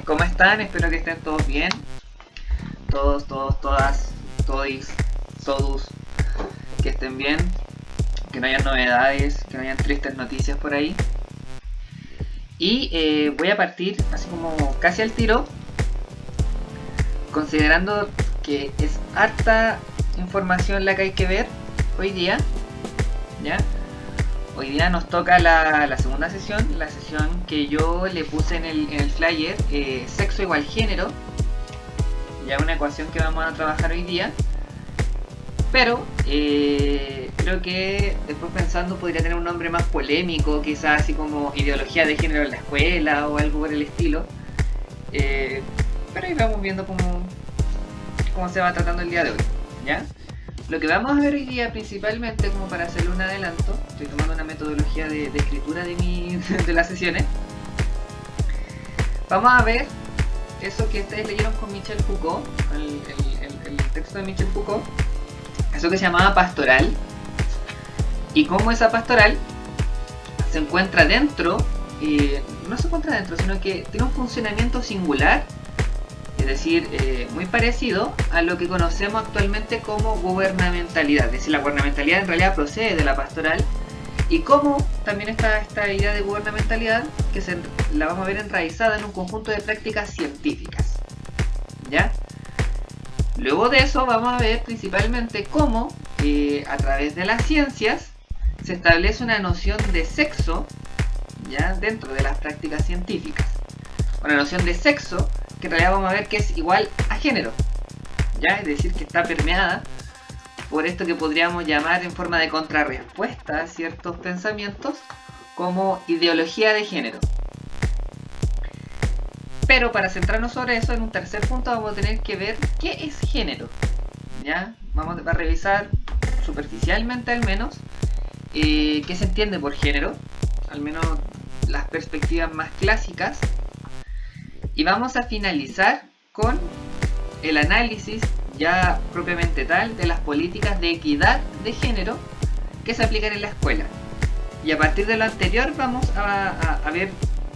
¿Cómo están? Espero que estén todos bien. Todos, todas, todis, todos, que estén bien. Que no hayan novedades, que no hayan tristes noticias por ahí. Y voy a partir así como casi al tiro, considerando que es harta información la que hay que ver hoy día. ¿Ya? Hoy día nos toca la segunda sesión, la sesión que yo le puse en el flyer, sexo igual género, ya una ecuación que vamos a trabajar hoy día, pero creo que después pensando podría tener un nombre más polémico, quizás así como ideología de género en la escuela o algo por el estilo, pero ahí vamos viendo cómo se va tratando el día de hoy, ¿ya? Lo que vamos a ver hoy día principalmente, como para hacerle un adelanto, estoy tomando una metodología de escritura de las sesiones. Vamos a ver eso que ustedes leyeron con Michel Foucault, el texto de Michel Foucault, eso que se llamaba pastoral, y cómo esa pastoral se encuentra dentro, no se encuentra dentro, sino que tiene un funcionamiento singular. Es decir, muy parecido a lo que conocemos actualmente como gubernamentalidad. Es decir, la gubernamentalidad en realidad procede de la pastoral. Y cómo también está esta idea de gubernamentalidad, que la vamos a ver enraizada en un conjunto de prácticas científicas. ¿Ya? Luego de eso vamos a ver principalmente cómo, a través de las ciencias, se establece una noción de sexo, ¿ya?, dentro de las prácticas científicas. Una noción de sexo que en realidad vamos a ver que es igual a género, ¿ya? Es decir, que está permeada por esto que podríamos llamar en forma de contrarrespuesta a ciertos pensamientos como ideología de género. Pero para centrarnos sobre eso, en un tercer punto vamos a tener que ver qué es género, ¿ya? Vamos a revisar superficialmente al menos qué se entiende por género, al menos las perspectivas más clásicas. Y vamos a finalizar con el análisis ya propiamente tal de las políticas de equidad de género que se aplican en la escuela. Y a partir de lo anterior vamos a ver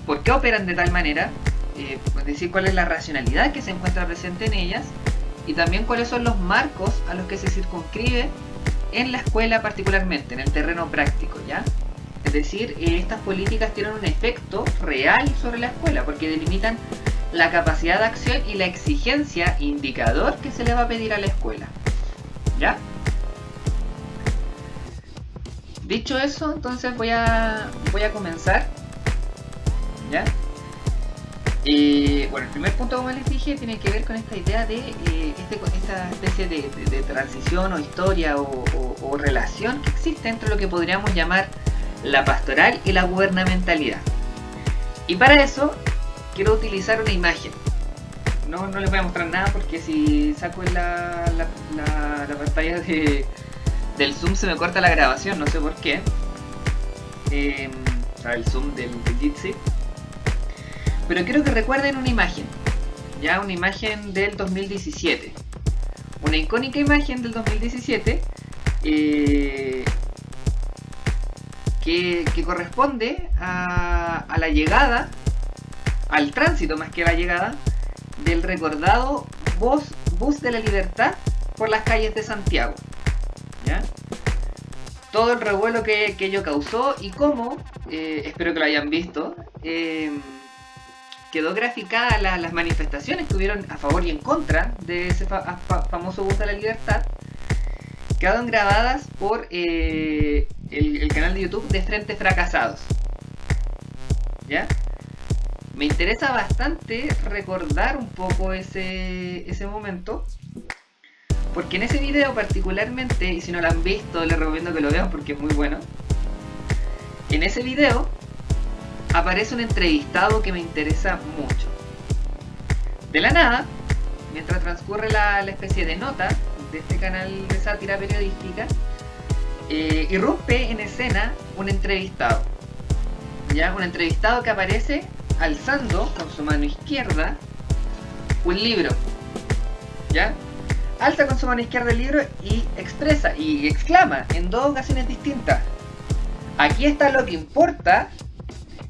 por qué operan de tal manera, es decir, cuál es la racionalidad que se encuentra presente en ellas y también cuáles son los marcos a los que se circunscribe en la escuela particularmente, en el terreno práctico, ¿ya? Es decir, estas políticas tienen un efecto real sobre la escuela porque delimitan la capacidad de acción y la exigencia indicador que se le va a pedir a la escuela, ¿ya? Dicho eso, entonces voy a comenzar, ¿ya? Bueno, el primer punto, como les dije, tiene que ver con esta idea de esta especie de transición o historia o relación que existe entre lo que podríamos llamar la pastoral y la gubernamentalidad. Y para eso quiero utilizar una imagen. No les voy a mostrar nada porque si saco la pantalla del Zoom se me corta la grabación, no sé por qué. El Zoom del Jitsi. Pero quiero que recuerden una imagen. Ya, una imagen del 2017. Una icónica imagen del 2017 que corresponde a la llegada, al tránsito más que a la llegada, del recordado bus de la libertad por las calles de Santiago, ¿ya? Todo el revuelo que ello causó y cómo, espero que lo hayan visto, quedó graficada las manifestaciones que hubieron a favor y en contra de ese famoso bus de la libertad. Quedaron grabadas por el canal de YouTube de Frente Fracasados, ¿ya? Me interesa bastante recordar un poco ese momento, porque en ese video particularmente, y si no lo han visto les recomiendo que lo vean porque es muy bueno. En ese video aparece un entrevistado que me interesa mucho. De la nada, mientras transcurre la especie de nota de este canal de sátira periodística, irrumpe en escena un entrevistado, ¿ya? Un entrevistado que aparece alzando con su mano izquierda un libro, ¿ya? Alza con su mano izquierda el libro y expresa y exclama en dos ocasiones distintas: aquí está lo que importa,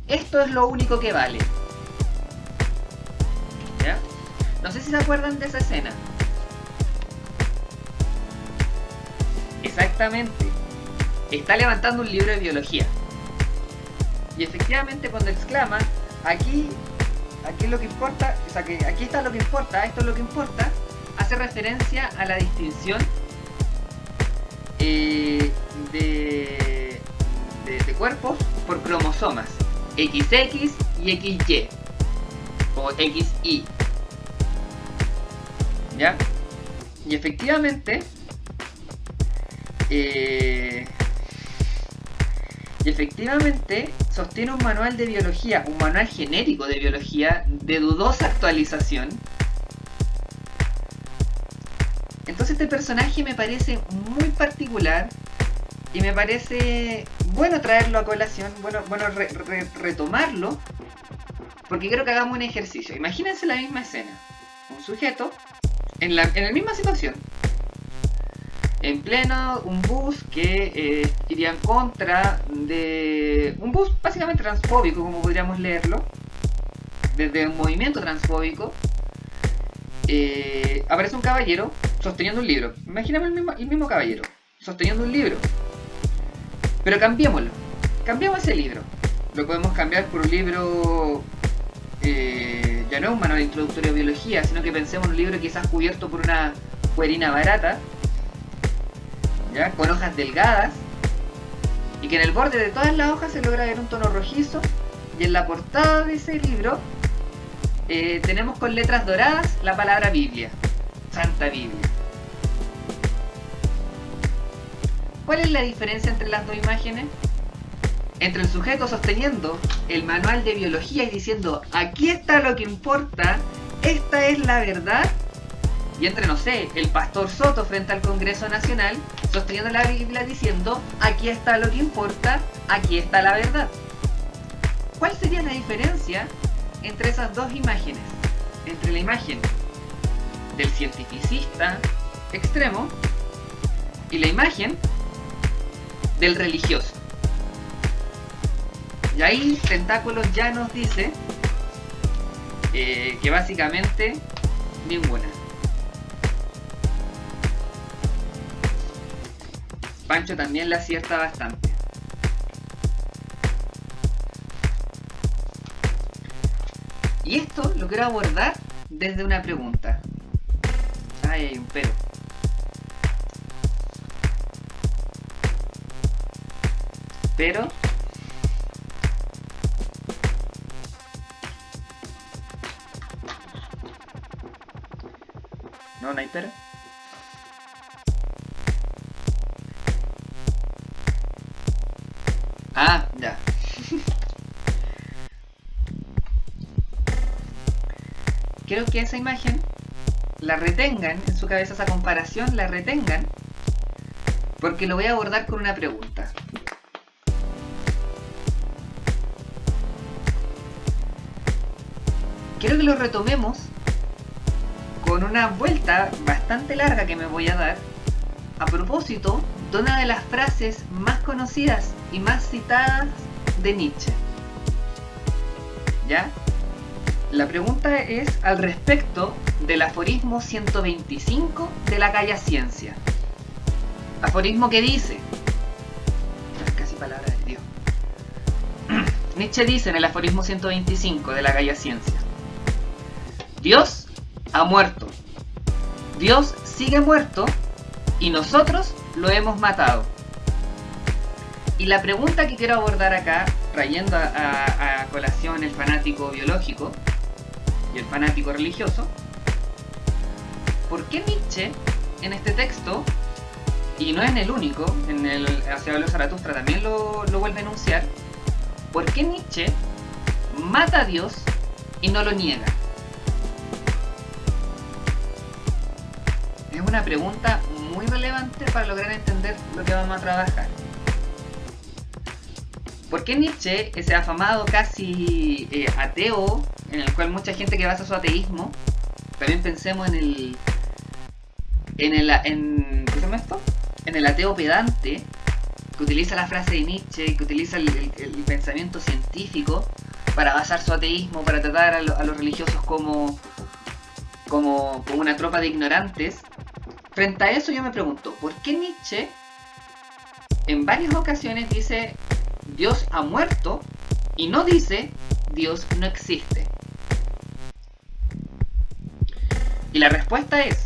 esto es lo único que vale. No sé si se acuerdan de esa escena. Exactamente. Está levantando un libro de biología. Y efectivamente cuando exclama, aquí es lo que importa, o sea, que aquí está lo que importa, esto es lo que importa, hace referencia a la distinción de cuerpos por cromosomas, XX y XY, o XY. ¿Ya? Y efectivamente, sostiene un manual de biología, un manual genérico de biología de dudosa actualización. Entonces este personaje me parece muy particular y me parece bueno traerlo a colación, bueno retomarlo, porque quiero que hagamos un ejercicio. Imagínense la misma escena, un sujeto en la misma situación, en pleno un bus que iría en contra de un bus básicamente transfóbico, como podríamos leerlo, desde un movimiento transfóbico. Aparece un caballero sosteniendo un libro. Imaginemos el mismo caballero sosteniendo un libro, pero cambiamos ese libro. Lo podemos cambiar por un libro, ya no es un manual introductorio a biología, sino que pensemos en un libro quizás cubierto por una cuerina barata, ¿ya? Con hojas delgadas, y que en el borde de todas las hojas se logra ver un tono rojizo, y en la portada de ese libro tenemos con letras doradas la palabra Biblia, Santa Biblia. ¿Cuál es la diferencia entre las dos imágenes? Entre el sujeto sosteniendo el manual de biología y diciendo, aquí está lo que importa, esta es la verdad, y entre, no sé, el pastor Soto frente al Congreso Nacional sosteniendo la Biblia diciendo, aquí está lo que importa, aquí está la verdad. ¿Cuál sería la diferencia entre esas dos imágenes? Entre la imagen del cientificista extremo y la imagen del religioso. Y ahí Tentáculos ya nos dice que básicamente ninguna. Pancho también la acierta bastante. Y esto lo quiero abordar desde una pregunta. Ay, hay un pero. Pero no hay pero. Ah, ya. Quiero que esa imagen la retengan en su cabeza, esa comparación la retengan, porque lo voy a abordar con una pregunta. Quiero que lo retomemos con una vuelta bastante larga que me voy a dar a propósito de una de las frases más conocidas y más citadas de Nietzsche. ¿Ya? La pregunta es al respecto del aforismo 125 de la Gaia Ciencia. Aforismo que dice, casi palabra de Dios. Nietzsche dice en el aforismo 125 de la Gaia Ciencia: Dios ha muerto, Dios sigue muerto y nosotros lo hemos matado. Y la pregunta que quiero abordar acá, trayendo a colación el fanático biológico y el fanático religioso, ¿por qué Nietzsche en este texto, y no es en el único, en el Hacia Habló Zaratustra también lo vuelve a enunciar, ¿por qué Nietzsche mata a Dios y no lo niega? Es una pregunta muy relevante para lograr entender lo que vamos a trabajar. ¿Por qué Nietzsche, ese afamado casi ateo, en el cual mucha gente que basa su ateísmo, también pensemos ¿qué se llama esto? En el ateo pedante, que utiliza la frase de Nietzsche, que utiliza el pensamiento científico para basar su ateísmo, para tratar a los religiosos como como una tropa de ignorantes. Frente a eso yo me pregunto, ¿por qué Nietzsche en varias ocasiones dice Dios ha muerto y no dice Dios no existe? Y la respuesta es: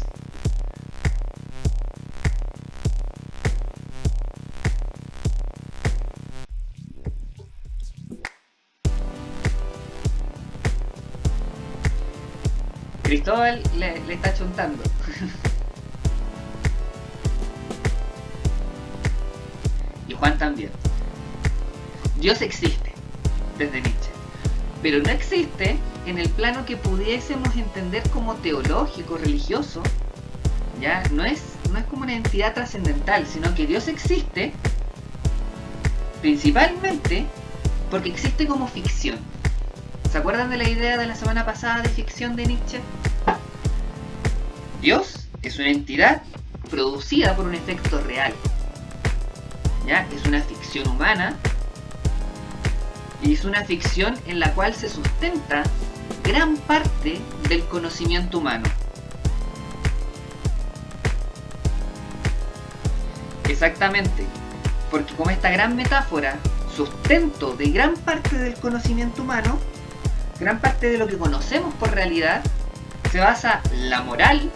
Cristóbal le está chuntando. Y Juan también. Dios existe desde Nietzsche, pero no existe en el plano que pudiésemos entender como teológico, religioso. Ya no es como una entidad trascendental, sino que Dios existe principalmente porque existe como ficción. ¿Se acuerdan de la idea de la semana pasada de ficción de Nietzsche? Dios es una entidad producida por un efecto real. ¿Ya? Es una ficción humana y es una ficción en la cual se sustenta gran parte del conocimiento humano. Exactamente, porque como esta gran metáfora, sustento de gran parte del conocimiento humano, gran parte de lo que conocemos por realidad, se basa la moral,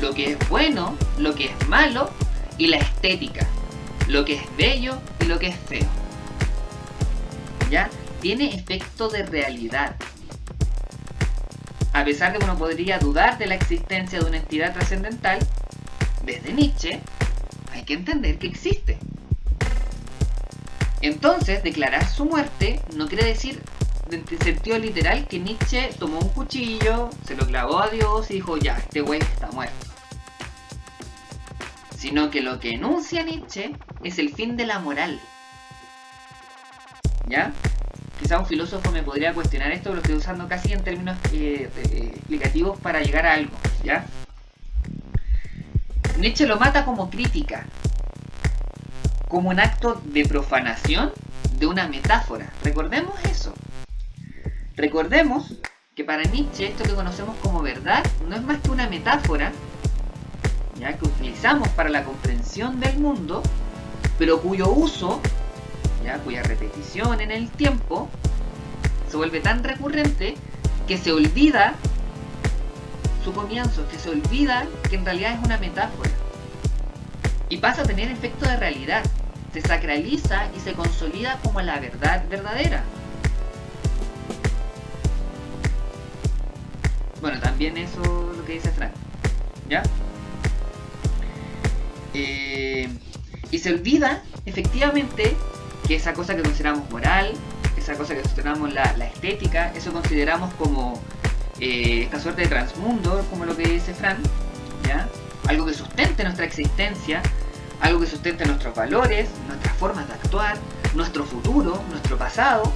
lo que es bueno, lo que es malo, y la estética, lo que es bello y lo que es feo. ¿Ya? Tiene efecto de realidad. A pesar de que uno podría dudar de la existencia de una entidad trascendental, desde Nietzsche hay que entender que existe. Entonces, declarar su muerte no quiere decir, en sentido literal, que Nietzsche tomó un cuchillo, se lo clavó a Dios y dijo, ya, este güey está muerto. Sino que lo que enuncia Nietzsche es el fin de la moral. ¿Ya? Quizá un filósofo me podría cuestionar esto, pero lo estoy usando casi en términos explicativos para llegar a algo. ¿Ya? Nietzsche lo mata como crítica, como un acto de profanación de una metáfora. Recordemos eso. Recordemos que para Nietzsche esto que conocemos como verdad no es más que una metáfora, ya, que utilizamos para la comprensión del mundo, pero cuyo uso, ya, cuya repetición en el tiempo se vuelve tan recurrente que se olvida su comienzo, que se olvida que en realidad es una metáfora y pasa a tener efecto de realidad, se sacraliza y se consolida como la verdad verdadera. Bueno, también eso es lo que dice Frank, ¿ya? Y se olvida efectivamente que esa cosa que consideramos moral, esa cosa que consideramos la estética, eso consideramos como esta suerte de transmundo, como lo que dice Frank, ¿ya? Algo que sustente nuestra existencia, algo que sustente nuestros valores, nuestras formas de actuar, nuestro futuro, nuestro pasado,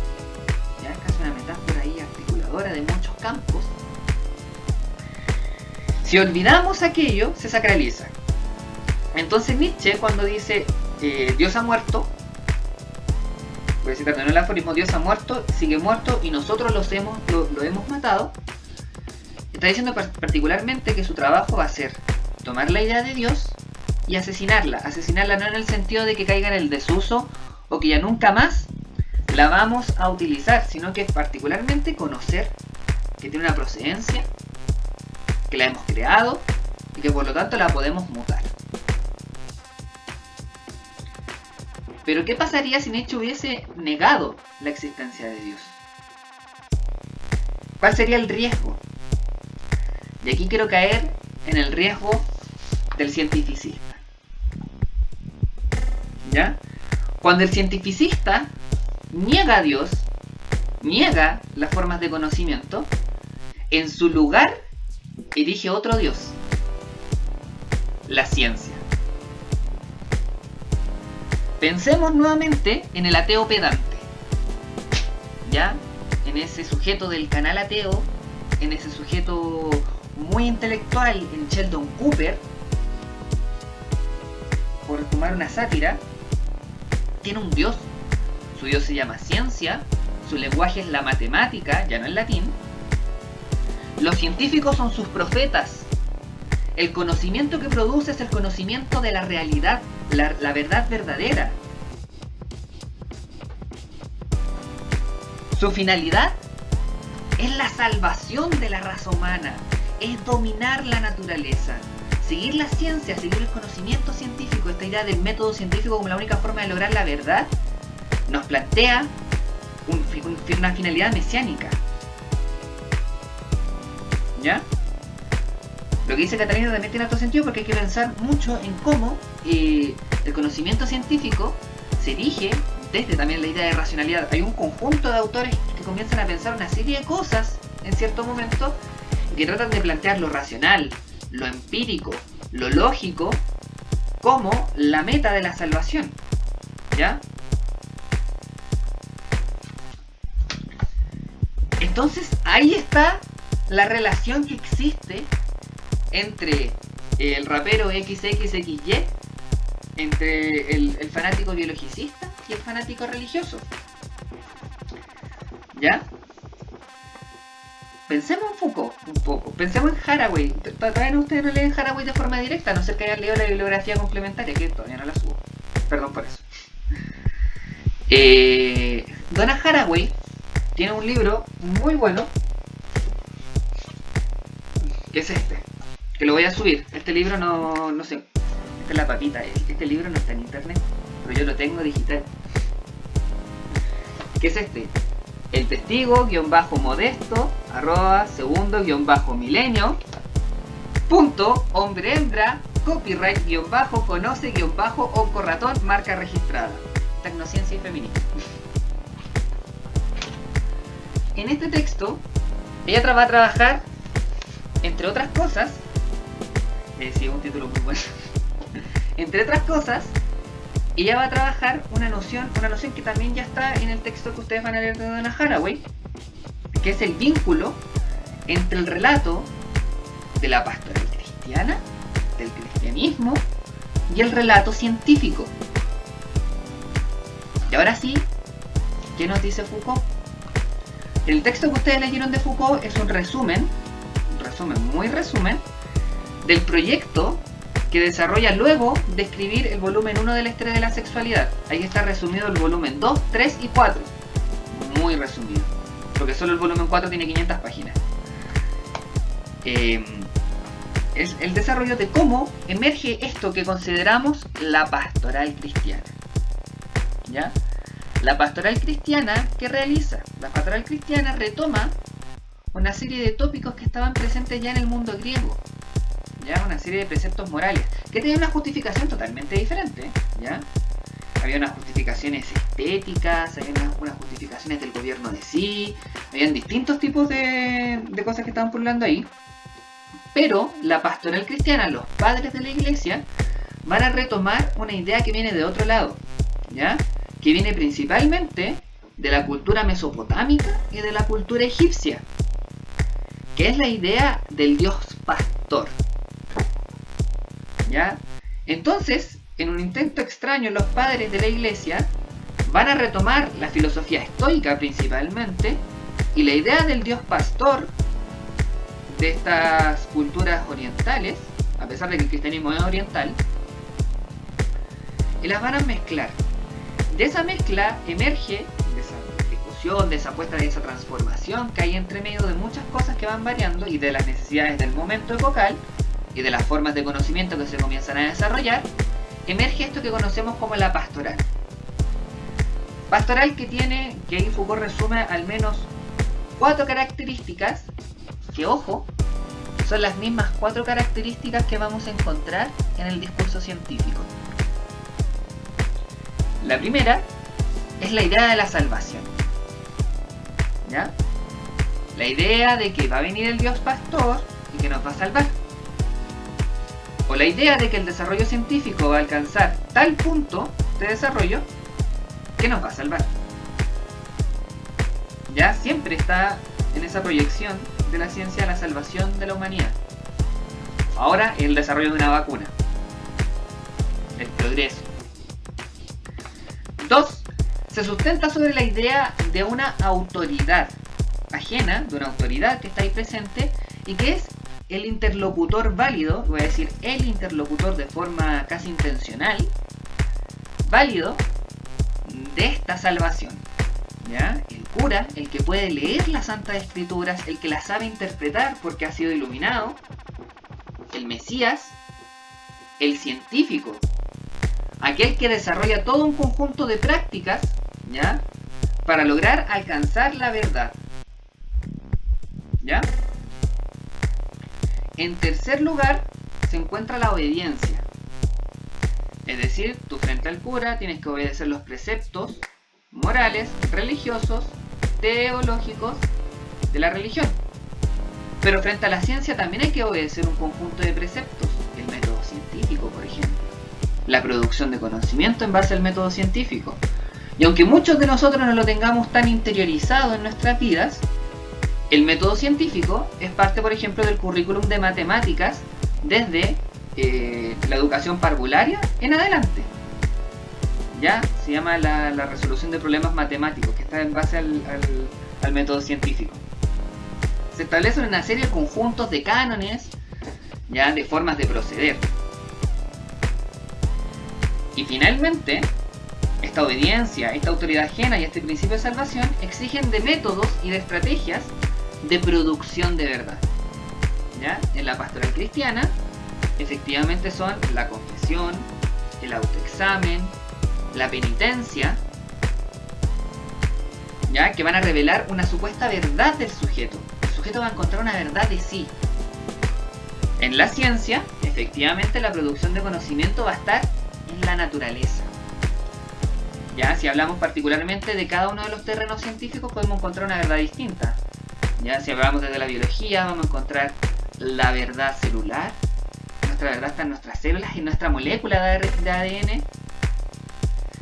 ¿ya? Es casi una metáfora ahí articuladora de muchos campos. Si olvidamos aquello, se sacraliza. Entonces Nietzsche, cuando dice Dios ha muerto, voy a citar de nuevo el aforismo, Dios ha muerto, sigue muerto y nosotros lo hemos matado, está diciendo particularmente que su trabajo va a ser tomar la idea de Dios y asesinarla. Asesinarla no en el sentido de que caiga en el desuso o que ya nunca más la vamos a utilizar, sino que es particularmente conocer que tiene una procedencia, que la hemos creado y que por lo tanto la podemos mutar. Pero ¿qué pasaría si Nietzsche hubiese negado la existencia de Dios? ¿Cuál sería el riesgo? Y aquí quiero caer en el riesgo del cientificista. ¿Ya? Cuando el cientificista niega a Dios, niega las formas de conocimiento, en su lugar erige otro Dios, la ciencia. Pensemos nuevamente en el ateo pedante, ¿ya? En ese sujeto del canal ateo, en ese sujeto muy intelectual, en Sheldon Cooper, por tomar una sátira, tiene un dios. Su dios se llama ciencia, su lenguaje es la matemática, ya no el latín. Los científicos son sus profetas. El conocimiento que produce es el conocimiento de la realidad, la verdad verdadera. Su finalidad es la salvación de la raza humana, es dominar la naturaleza. Seguir la ciencia, seguir el conocimiento científico, esta idea del método científico como la única forma de lograr la verdad, nos plantea una finalidad mesiánica. ¿Ya? Lo que dice Catalina también tiene otro sentido porque hay que pensar mucho en cómo el conocimiento científico se erige desde también la idea de racionalidad. Hay un conjunto de autores que comienzan a pensar una serie de cosas en cierto momento y que tratan de plantear lo racional, lo empírico, lo lógico como la meta de la salvación. ¿Ya? Entonces ahí está la relación que existe entre el rapero XXXY, entre el fanático biologicista y el fanático religioso. ¿Ya? Pensemos en Foucault un poco, pensemos en Haraway. Todavía ustedes no leen Haraway de forma directa, a no ser que hayan leído la bibliografía complementaria, que todavía no la subo. Perdón por eso. Donna Haraway tiene un libro muy bueno, que es este, que lo voy a subir. Este libro no sé, esta es la papita, este libro no está en internet, pero yo lo tengo digital. ¿Qué es este? El testigo-modesto @segundo-milenio .hombre hembra copyright-conoce-oncorratón marca registrada. Tecnociencia y feminismo. En este texto ella va a trabajar, entre otras cosas, sí, un título muy bueno. Entre otras cosas, ella va a trabajar una noción que también ya está en el texto que ustedes van a leer de Donna Haraway, que es el vínculo entre el relato de la pastoral cristiana, del cristianismo, y el relato científico. Y ahora sí, ¿qué nos dice Foucault? El texto que ustedes leyeron de Foucault es un resumen, muy resumen, del proyecto que desarrolla luego de escribir el volumen 1 del estrés de la sexualidad. Ahí está resumido el volumen 2, 3 y 4. Muy resumido, porque solo el volumen 4 tiene 500 páginas. Es el desarrollo de cómo emerge esto que consideramos la pastoral cristiana. ¿Ya? La pastoral cristiana, ¿qué realiza? La pastoral cristiana retoma una serie de tópicos que estaban presentes ya en el mundo griego. ¿Ya? Una serie de preceptos morales que tenían una justificación totalmente diferente. ¿Ya? Había unas justificaciones estéticas, había unas justificaciones del gobierno de sí, habían distintos tipos de cosas que estaban pululando ahí. Pero la pastoral cristiana, los padres de la iglesia, van a retomar una idea que viene de otro lado, ¿ya? Que viene principalmente de la cultura mesopotámica y de la cultura egipcia, que es la idea del dios pastor. ¿Ya? Entonces, en un intento extraño, los padres de la iglesia van a retomar la filosofía estoica principalmente y la idea del dios pastor de estas culturas orientales, a pesar de que el cristianismo es oriental, y las van a mezclar. De esa mezcla emerge, de esa discusión, de esa apuesta, de esa transformación que hay entre medio de muchas cosas que van variando y de las necesidades del momento epocal y de las formas de conocimiento que se comienzan a desarrollar, emerge esto que conocemos como la pastoral. Pastoral que ahí Foucault resume al menos 4 características que, ojo, son las mismas 4 características que vamos a encontrar en el discurso científico. La primera es la idea de la salvación. ¿Ya? La idea de que va a venir el Dios pastor y que nos va a salvar. O la idea de que el desarrollo científico va a alcanzar tal punto de desarrollo que nos va a salvar. Ya siempre está en esa proyección de la ciencia a la salvación de la humanidad. Ahora el desarrollo de una vacuna, el progreso. 2. Se sustenta sobre la idea de una autoridad ajena, de una autoridad que está ahí presente y que es el interlocutor válido, voy a decir el interlocutor de forma casi intencional, válido de esta salvación. ¿Ya? El cura, el que puede leer las Santas Escrituras, el que las sabe interpretar porque ha sido iluminado, el Mesías, el científico, aquel que desarrolla todo un conjunto de prácticas, ¿ya?, para lograr alcanzar la verdad. ¿Ya? En tercer lugar se encuentra la obediencia. Es decir, tú frente al cura tienes que obedecer los preceptos morales, religiosos, teológicos de la religión. Pero frente a la ciencia también hay que obedecer un conjunto de preceptos. El método científico, por ejemplo. La producción de conocimiento en base al método científico. Y aunque muchos de nosotros no lo tengamos tan interiorizado en nuestras vidas, el método científico es parte, por ejemplo, del currículum de matemáticas desde la educación parvularia en adelante. Ya se llama la resolución de problemas matemáticos, que está en base al método científico. Se establecen una serie de conjuntos de cánones, ya, de formas de proceder. Y finalmente, esta obediencia, esta autoridad ajena y este principio de salvación exigen de métodos y de estrategias de producción de verdad. ¿Ya? En la pastoral cristiana, efectivamente son la confesión, el autoexamen, la penitencia, ¿ya?, que van a revelar una supuesta verdad del sujeto. El sujeto va a encontrar una verdad de sí. En la ciencia, efectivamente, la producción de conocimiento va a estar en la naturaleza. Ya, si hablamos particularmente de cada uno de los terrenos científicos, podemos encontrar una verdad distinta. Ya, si hablamos desde la biología, vamos a encontrar la verdad celular. Nuestra verdad está en nuestras células y en nuestra molécula de ADN.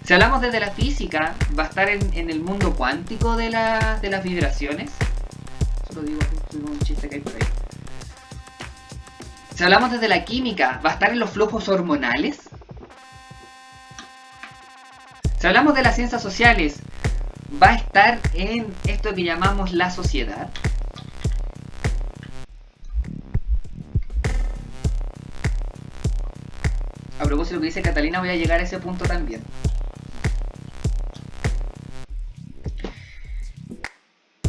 Si hablamos desde la física, va a estar en el mundo cuántico de las vibraciones. Eso lo digo, es un chiste que hay por ahí. Si hablamos desde la química, va a estar en los flujos hormonales. Si hablamos de las ciencias sociales, va a estar en esto que llamamos la sociedad. A propósito de lo que dice Catalina, voy a llegar a ese punto también.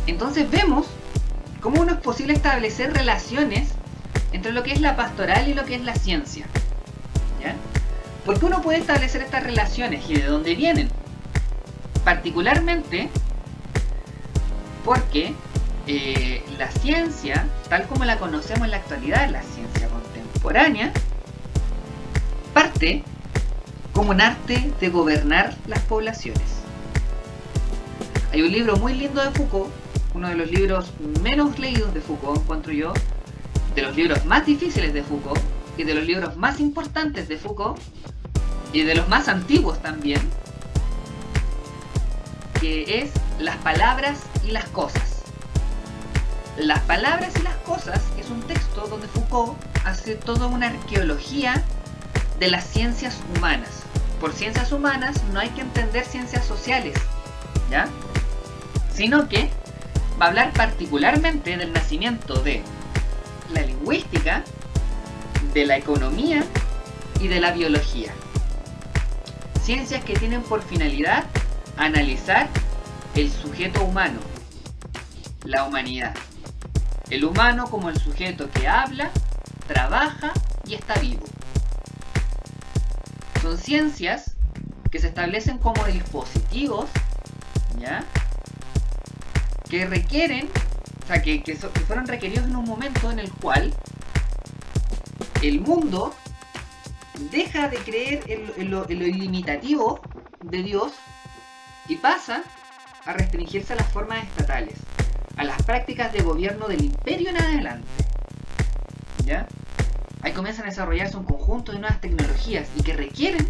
Entonces vemos cómo no es posible establecer relaciones entre lo que es la pastoral y lo que es la ciencia. ¿Ya? ¿Por qué uno puede establecer estas relaciones y de dónde vienen? Particularmente porque la ciencia, tal como la conocemos en la actualidad, la ciencia contemporánea, parte como un arte de gobernar las poblaciones. Hay un libro muy lindo de Foucault, uno de los libros menos leídos de Foucault, encuentro yo, de los libros más difíciles de Foucault, y de los libros más importantes de Foucault, y de los más antiguos también, que es Las palabras y las cosas. Las palabras y las cosas es un texto donde Foucault hace toda una arqueología de las ciencias humanas. Por ciencias humanas no hay que entender ciencias sociales, ¿ya?, sino que va a hablar particularmente del nacimiento de la lingüística, de la economía y de la biología. Ciencias que tienen por finalidad analizar el sujeto humano, la humanidad. El humano como el sujeto que habla, trabaja y está vivo. Son ciencias que se establecen como dispositivos, ¿ya?, que requieren, o sea, que fueron requeridos en un momento en el cual el mundo deja de creer en lo ilimitativo de Dios y pasa a restringirse a las formas estatales, a las prácticas de gobierno del imperio en adelante. ¿Ya? Ahí comienzan a desarrollarse un conjunto de nuevas tecnologías y que requieren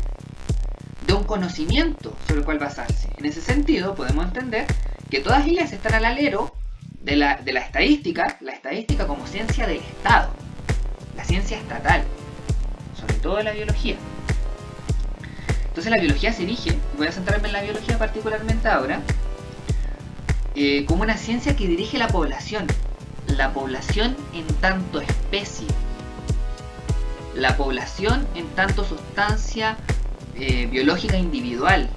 de un conocimiento sobre el cual basarse. En ese sentido, podemos entender que todas ellas están al alero de la estadística como ciencia del Estado, la ciencia estatal, sobre todo de la biología. Entonces la biología se erige, y voy a centrarme en la biología particularmente ahora, como una ciencia que dirige la población, la población en tanto especie, la población en tanto sustancia biológica individual.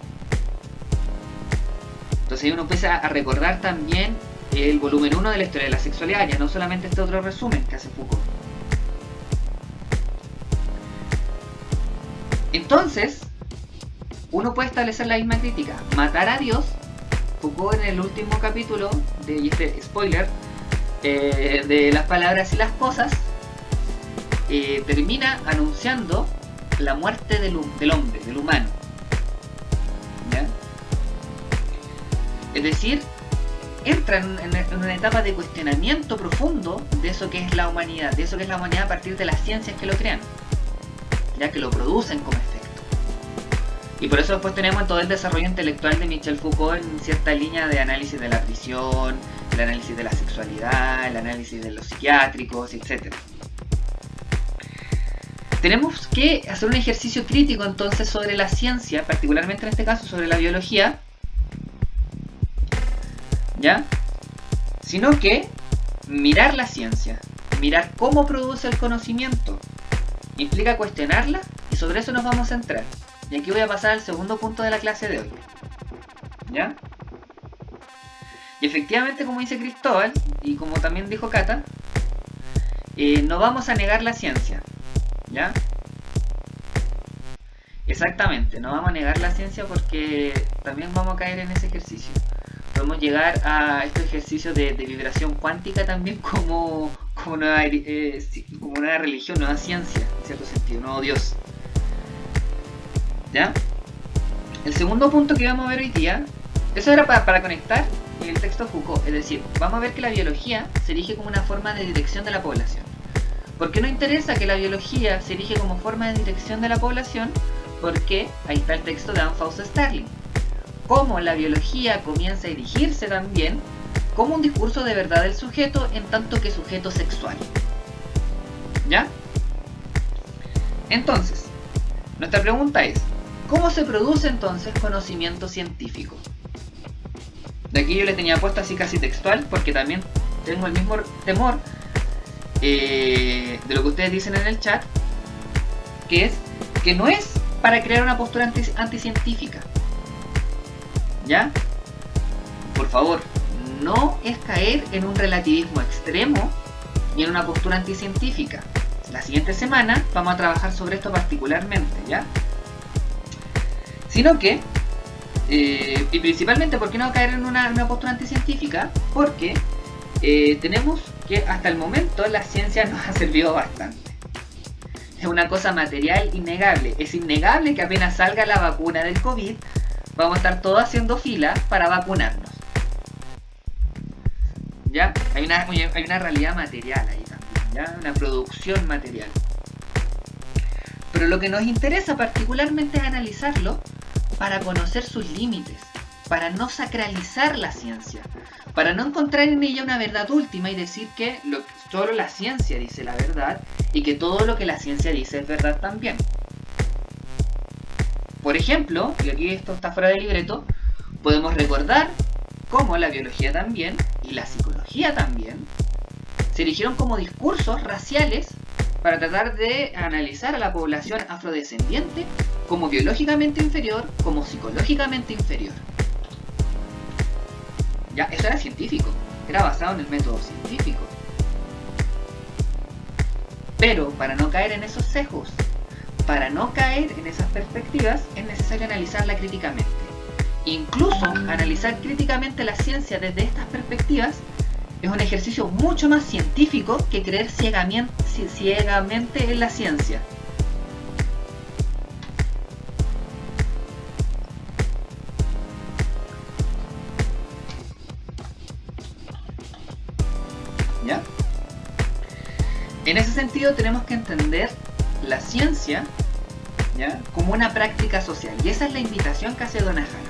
Entonces uno empieza a recordar también el volumen 1 de la historia de la sexualidad, ya no solamente este otro resumen que hace Foucault. Entonces, uno puede establecer la misma crítica. Matar a Dios, Foucault en el último capítulo, y este spoiler, de Las palabras y las cosas, termina anunciando la muerte del hombre, del humano. ¿Ya? Es decir, entra en una etapa de cuestionamiento profundo de eso que es la humanidad, a partir de las ciencias que lo crean, ya que lo producen como efecto. Y por eso después tenemos todo el desarrollo intelectual de Michel Foucault en cierta línea de análisis de la prisión, el análisis de la sexualidad, el análisis de los psiquiátricos, etc. Tenemos que hacer un ejercicio crítico entonces sobre la ciencia, particularmente en este caso sobre la biología, ¿ya? Sino que mirar la ciencia, mirar cómo produce el conocimiento, implica cuestionarla, y sobre eso nos vamos a centrar. Y aquí voy a pasar al segundo punto de la clase de hoy, ¿ya? Y efectivamente, como dice Cristóbal, y como también dijo Cata, no vamos a negar la ciencia, ¿ya? Exactamente, no vamos a negar la ciencia porque también vamos a caer en ese ejercicio. Podemos llegar a este ejercicio de vibración cuántica también como una religión, nueva ciencia, en cierto sentido, nuevo Dios. ¿Ya? El segundo punto que vamos a ver hoy día, eso era para conectar el texto de Foucault, es decir, vamos a ver que la biología se erige como una forma de dirección de la población. ¿Por qué nos interesa que la biología se erige como forma de dirección de la población? Porque ahí está el texto de Anne Faust Starling. Cómo la biología comienza a erigirse también como un discurso de verdad del sujeto en tanto que sujeto sexual. ¿Ya? Entonces, nuestra pregunta es, ¿cómo se produce entonces conocimiento científico? De aquí yo le tenía puesto así casi textual porque también tengo el mismo temor de lo que ustedes dicen en el chat, que es que no es para crear una postura anticientífica. ¿Ya? Por favor, no es caer en un relativismo extremo y en una postura anticientífica. La siguiente semana vamos a trabajar sobre esto particularmente, ¿ya? Sino que, y principalmente, ¿por qué no caer en una postura anticientífica? Porque tenemos que hasta el momento la ciencia nos ha servido bastante. Es una cosa material innegable. Es innegable que apenas salga la vacuna del COVID, vamos a estar todos haciendo fila para vacunarnos. ¿Ya? Hay una realidad material ahí también, ¿ya? Una producción material. Pero lo que nos interesa particularmente es analizarlo para conocer sus límites, para no sacralizar la ciencia, para no encontrar en ella una verdad última y decir que solo la ciencia dice la verdad y que todo lo que la ciencia dice es verdad también. Por ejemplo, y aquí esto está fuera del libreto, podemos recordar cómo la biología también y la psicología también se erigieron como discursos raciales para tratar de analizar a la población afrodescendiente como biológicamente inferior, como psicológicamente inferior. Ya, eso era científico, era basado en el método científico. Pero para no caer en esos sesgos, para no caer en esas perspectivas, es necesario analizarla críticamente. Incluso analizar críticamente la ciencia desde estas perspectivas es un ejercicio mucho más científico que creer ciegamente en la ciencia. ¿Ya? En ese sentido tenemos que entender la ciencia, ¿ya?, como una práctica social. Y esa es la invitación que hace Donna Haraway.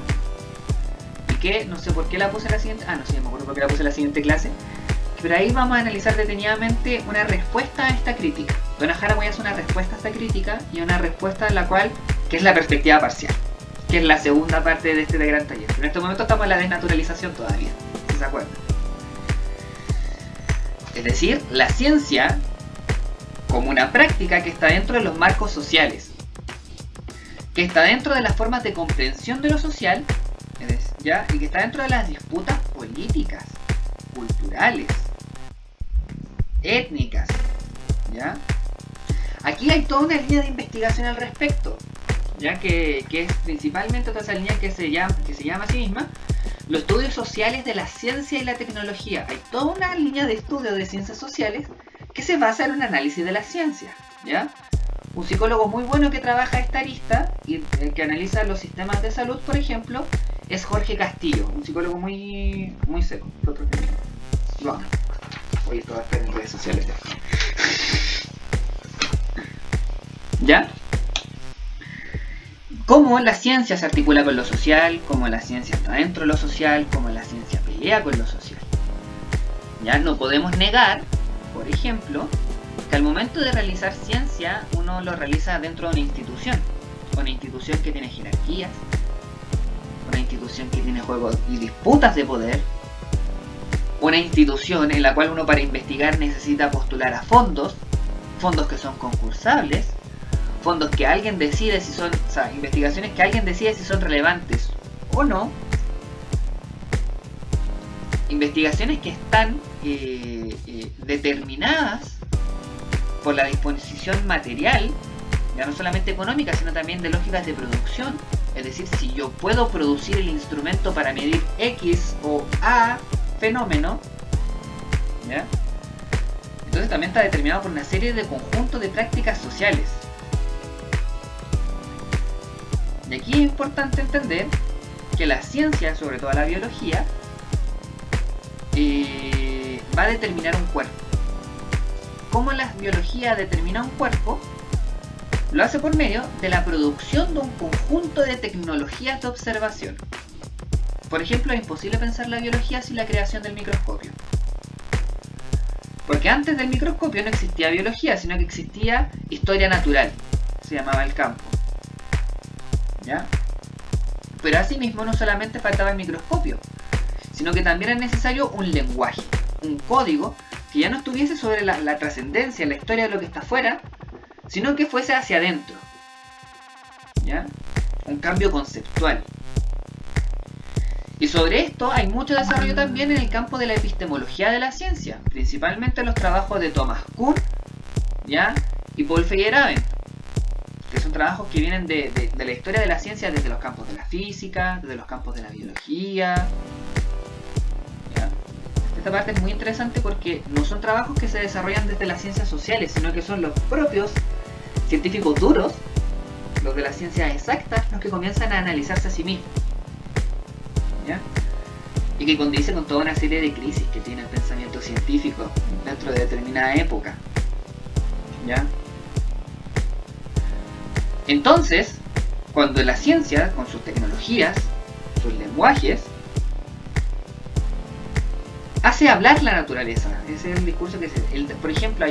Y que no sé por qué la puse en la siguiente... no sé, me acuerdo por qué la puse en la siguiente clase. Pero ahí vamos a analizar detenidamente una respuesta a esta crítica. Donna Haraway hace una respuesta a esta crítica y una respuesta en la cual, que es la perspectiva parcial, que es la segunda parte de este gran taller. Pero en este momento estamos en la desnaturalización todavía, si se acuerdan. Es decir, la ciencia como una práctica que está dentro de los marcos sociales, que está dentro de las formas de comprensión de lo social, ¿ya? Y que está dentro de las disputas políticas, culturales, étnicas, ¿ya? Aquí hay toda una línea de investigación al respecto, ya que es principalmente toda esa línea que se llama a sí misma los estudios sociales de la ciencia y la tecnología. Hay toda una línea de estudio de ciencias sociales que se basa en un análisis de la ciencia, ¿ya? Un psicólogo muy bueno que trabaja esta arista y que analiza los sistemas de salud, por ejemplo, es Jorge Castillo, un psicólogo muy seco. Bueno, oye, esto va a estar en redes sociales. ¿Ya? Cómo la ciencia se articula con lo social, cómo la ciencia está dentro de lo social, cómo la ciencia pelea con lo social. Ya no podemos negar, por ejemplo, que al momento de realizar ciencia uno lo realiza dentro de una institución que tiene jerarquías, una institución que tiene juegos y disputas de poder, una institución en la cual uno para investigar necesita postular a fondos que son concursables, fondos que alguien decide si son, o sea, investigaciones que alguien decide si son relevantes o no, investigaciones que están determinadas por la disposición material, ya no solamente económica, sino también de lógicas de producción. Es decir, si yo puedo producir el instrumento para medir X o A fenómeno, ¿ya? Entonces también está determinado por una serie de conjuntos de prácticas sociales. Y aquí es importante entender que la ciencia, sobre todo la biología, va a determinar un cuerpo. ¿Cómo la biología determina un cuerpo? Lo hace por medio de la producción de un conjunto de tecnologías de observación. Por ejemplo, es imposible pensar la biología sin la creación del microscopio. Porque antes del microscopio no existía biología, sino que existía historia natural. Se llamaba el campo, ¿ya? Pero asimismo no solamente faltaba el microscopio, sino que también era necesario un lenguaje, un código que ya no estuviese sobre la trascendencia, la historia de lo que está afuera, sino que fuese hacia adentro, ¿ya? Un cambio conceptual. Y sobre esto hay mucho desarrollo también en el campo de la epistemología de la ciencia, principalmente los trabajos de Thomas Kuhn, ¿ya? Y Paul Feyerabend, que son trabajos que vienen de la historia de la ciencia desde los campos de la física, desde los campos de la biología, ¿ya? Esta parte es muy interesante porque no son trabajos que se desarrollan desde las ciencias sociales, sino que son los propios científicos duros, los de las ciencias exactas, los que comienzan a analizarse a sí mismos, ¿ya? Y que condice con toda una serie de crisis que tiene el pensamiento científico dentro de determinada época, ¿ya? Entonces, cuando la ciencia, con sus tecnologías, sus lenguajes, hace hablar la naturaleza, ese es el discurso que por ejemplo,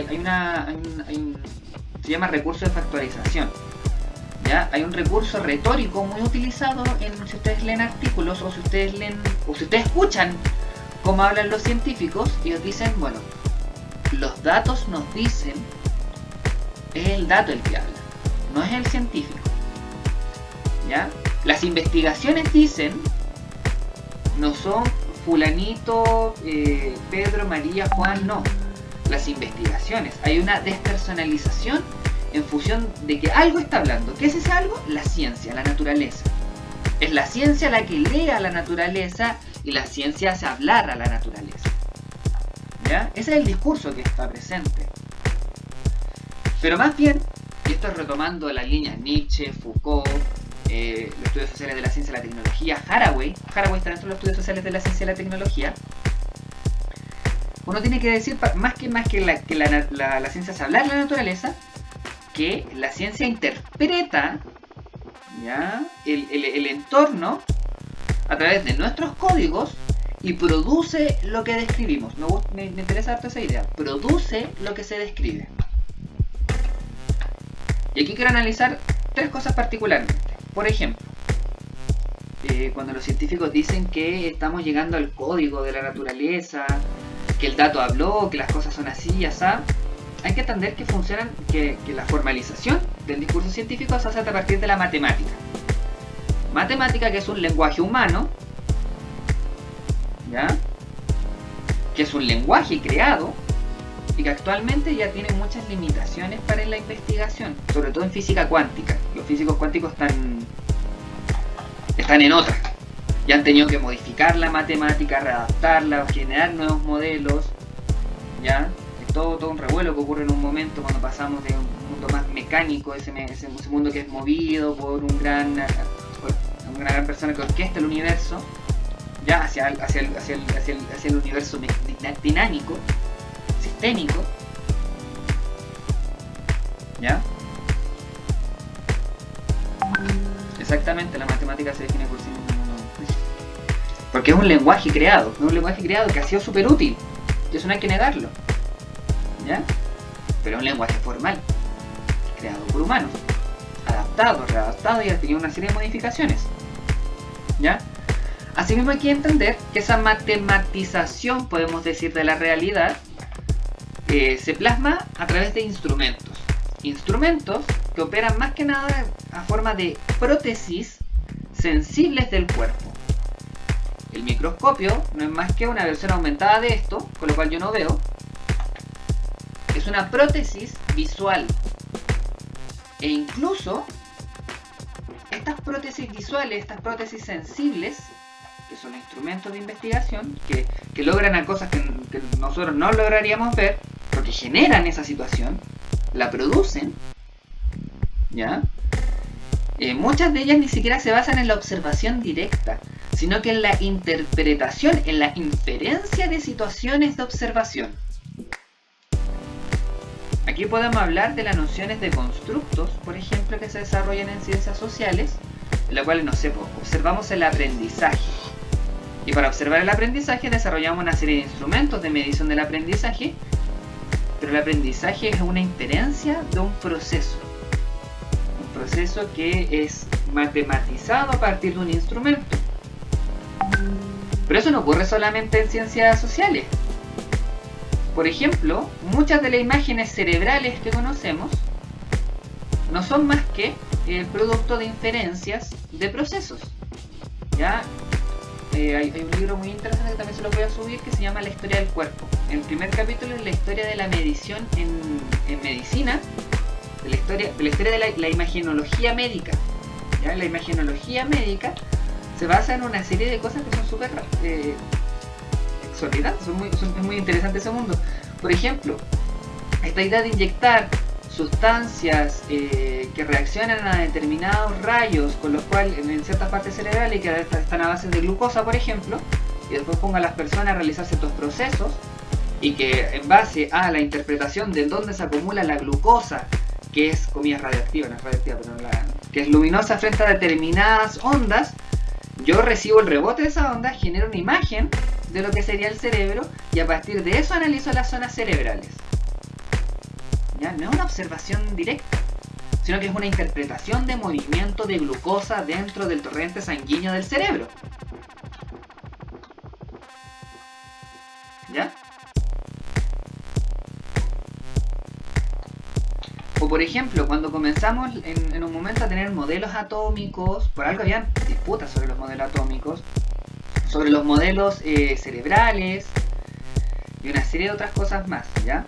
se llama recurso de factorización. ¿Ya? Hay un recurso retórico muy utilizado si ustedes leen artículos o si ustedes escuchan cómo hablan los científicos. Ellos dicen, bueno, los datos nos dicen, es el dato el que habla, no es el científico, ¿ya? Las investigaciones dicen, no son fulanito, Pedro, María, Juan, no. Las investigaciones, hay una despersonalización en función de que algo está hablando. ¿Qué es ese algo? La ciencia, la naturaleza. Es la ciencia la que lee a la naturaleza y la ciencia hace hablar a la naturaleza, ¿ya? Ese es el discurso que está presente. Pero más bien, y esto es retomando la línea Nietzsche, Foucault, los estudios sociales de la ciencia y la tecnología, Haraway está dentro de los estudios sociales de la ciencia y la tecnología. Uno tiene que decir, más que la ciencia hace hablar a la naturaleza, que la ciencia interpreta, ¿ya? el entorno a través de nuestros códigos y produce lo que describimos. Me interesa harto esa idea. Produce lo que se describe. Y aquí quiero analizar tres cosas particularmente. Por ejemplo, cuando los científicos dicen que estamos llegando al código de la naturaleza, que el dato habló, que las cosas son así y así. Hay que entender que funcionan, que la formalización del discurso científico se hace a partir de la matemática. Matemática, que es un lenguaje humano, ¿ya? Que es un lenguaje creado y que actualmente ya tiene muchas limitaciones para la investigación, sobre todo en física cuántica. Los físicos cuánticos están en otra. Ya han tenido que modificar la matemática, readaptarla, generar nuevos modelos, ¿ya? Es todo un revuelo que ocurre en un momento cuando pasamos de un mundo más mecánico, ese mundo que es movido por una gran persona que orquesta el universo, ya hacia el universo dinámico, sistémico, ¿ya? Exactamente, la matemática se define por sí misma, porque es un lenguaje creado, que ha sido súper útil, y eso no hay que negarlo, ¿ya? Pero es un lenguaje formal, creado por humanos, adaptado, readaptado y ha tenido una serie de modificaciones, ¿ya? Asimismo hay que entender que esa matematización, podemos decir, de la realidad se plasma a través de instrumentos que operan más que nada a forma de prótesis sensibles del cuerpo. El microscopio no es más que una versión aumentada de esto, con lo cual yo no veo. Es una prótesis visual. E incluso estas prótesis visuales, estas prótesis sensibles, que son instrumentos de investigación, que logran a cosas que nosotros no lograríamos ver, porque generan esa situación, la producen, ¿ya? Muchas de ellas ni siquiera se basan en la observación directa, sino que en la interpretación, en la inferencia de situaciones de observación. Aquí podemos hablar de las nociones de constructos, por ejemplo, que se desarrollan en ciencias sociales, en las cuales, no sé, observamos el aprendizaje. Y para observar el aprendizaje desarrollamos una serie de instrumentos de medición del aprendizaje, pero el aprendizaje es una inferencia de un proceso que es matematizado a partir de un instrumento. Pero eso no ocurre solamente en ciencias sociales. Por ejemplo, muchas de las imágenes cerebrales que conocemos no son más que el producto de inferencias de procesos, ¿ya? Hay un libro muy interesante que también se lo voy a subir, que se llama La historia del cuerpo. El primer capítulo es la historia de la medición en medicina, de la historia de la imagenología médica, ¿ya? La imagenología médica se basa en una serie de cosas que son súper exorbitantes, es muy interesante ese mundo. Por ejemplo, esta idea de inyectar sustancias que reaccionan a determinados rayos, con los cuales en ciertas partes cerebrales que están a base de glucosa, por ejemplo, y después ponga a las personas a realizar ciertos procesos, y que en base a la interpretación de dónde se acumula la glucosa, que es, comillas, radioactiva, no es radioactiva, pero que es luminosa frente a determinadas ondas, yo recibo el rebote de esa onda, genero una imagen de lo que sería el cerebro, y a partir de eso analizo las zonas cerebrales. ¿Ya? No es una observación directa, sino que es una interpretación de movimiento de glucosa dentro del torrente sanguíneo del cerebro. ¿Ya? O por ejemplo, cuando comenzamos en un momento a tener modelos atómicos, por algo habían disputas sobre los modelos atómicos, sobre los modelos cerebrales y una serie de otras cosas más, ¿ya?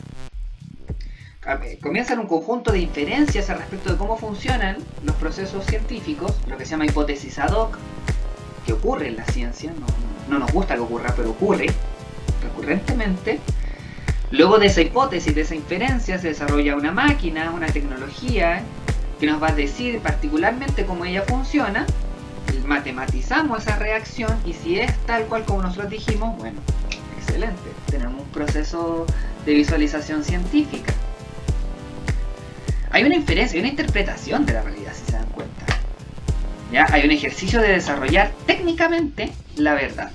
Comienzan un conjunto de inferencias al respecto de cómo funcionan los procesos científicos, lo que se llama hipótesis ad hoc, que ocurre en la ciencia, no nos gusta que ocurra, pero ocurre recurrentemente. Luego de esa hipótesis, de esa inferencia, se desarrolla una máquina, una tecnología que nos va a decir particularmente cómo ella funciona, matematizamos esa reacción, y si es tal cual como nosotros dijimos, bueno, excelente, tenemos un proceso de visualización científica. Hay una inferencia, hay una interpretación de la realidad, si se dan cuenta. ¿Ya? Hay un ejercicio de desarrollar técnicamente la verdad.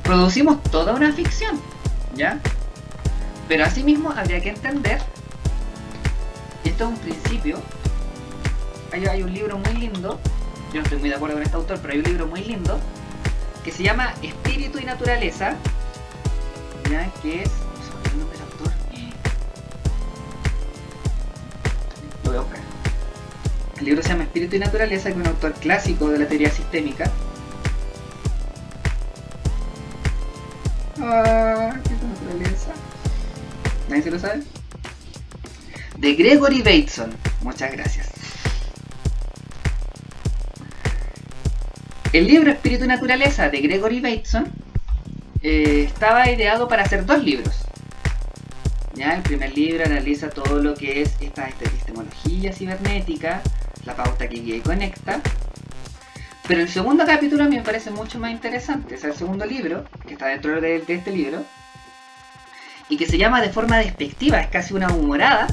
Producimos toda una ficción, ¿ya? Pero asimismo habría que entender, y esto es un principio, hay un libro muy lindo, yo no estoy muy de acuerdo con este autor, pero hay un libro muy lindo, que se llama Espíritu y Naturaleza, ¿ya? Que es... no sé el nombre del autor. Lo voy a buscar. El libro se llama Espíritu y Naturaleza, que es un autor clásico de la teoría sistémica. Espíritu y Naturaleza. ¿Nadie se lo sabe? De Gregory Bateson. Muchas gracias. El libro Espíritu y Naturaleza de Gregory Bateson estaba ideado para hacer 2 libros. ¿Ya? El primer libro analiza todo lo que es esta epistemología cibernética, la pauta que guía y conecta. Pero el segundo capítulo a mí me parece mucho más interesante. Es el segundo libro, que está dentro de este libro, y que se llama de forma despectiva, es casi una humorada.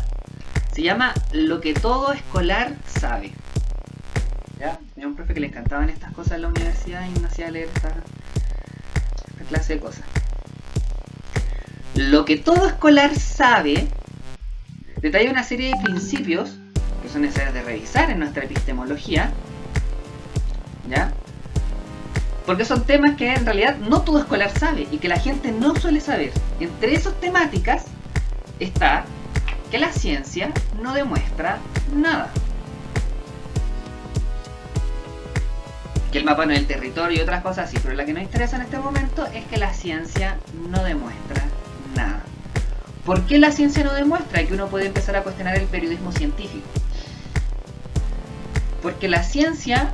Se llama Lo que todo escolar sabe. ¿Ya? Tenía un profe que le encantaban estas cosas en la universidad y me hacía leer esta clase de cosas. Lo que todo escolar sabe detalla una serie de principios que son necesarios de revisar en nuestra epistemología, ¿ya? Porque son temas que en realidad no todo escolar sabe y que la gente no suele saber. Entre esas temáticas está que la ciencia no demuestra nada. Que el mapa no es el territorio y otras cosas así, pero la que nos interesa en este momento es que la ciencia no demuestra nada. ¿Por qué la ciencia no demuestra? Que uno puede empezar a cuestionar el periodismo científico. Porque la ciencia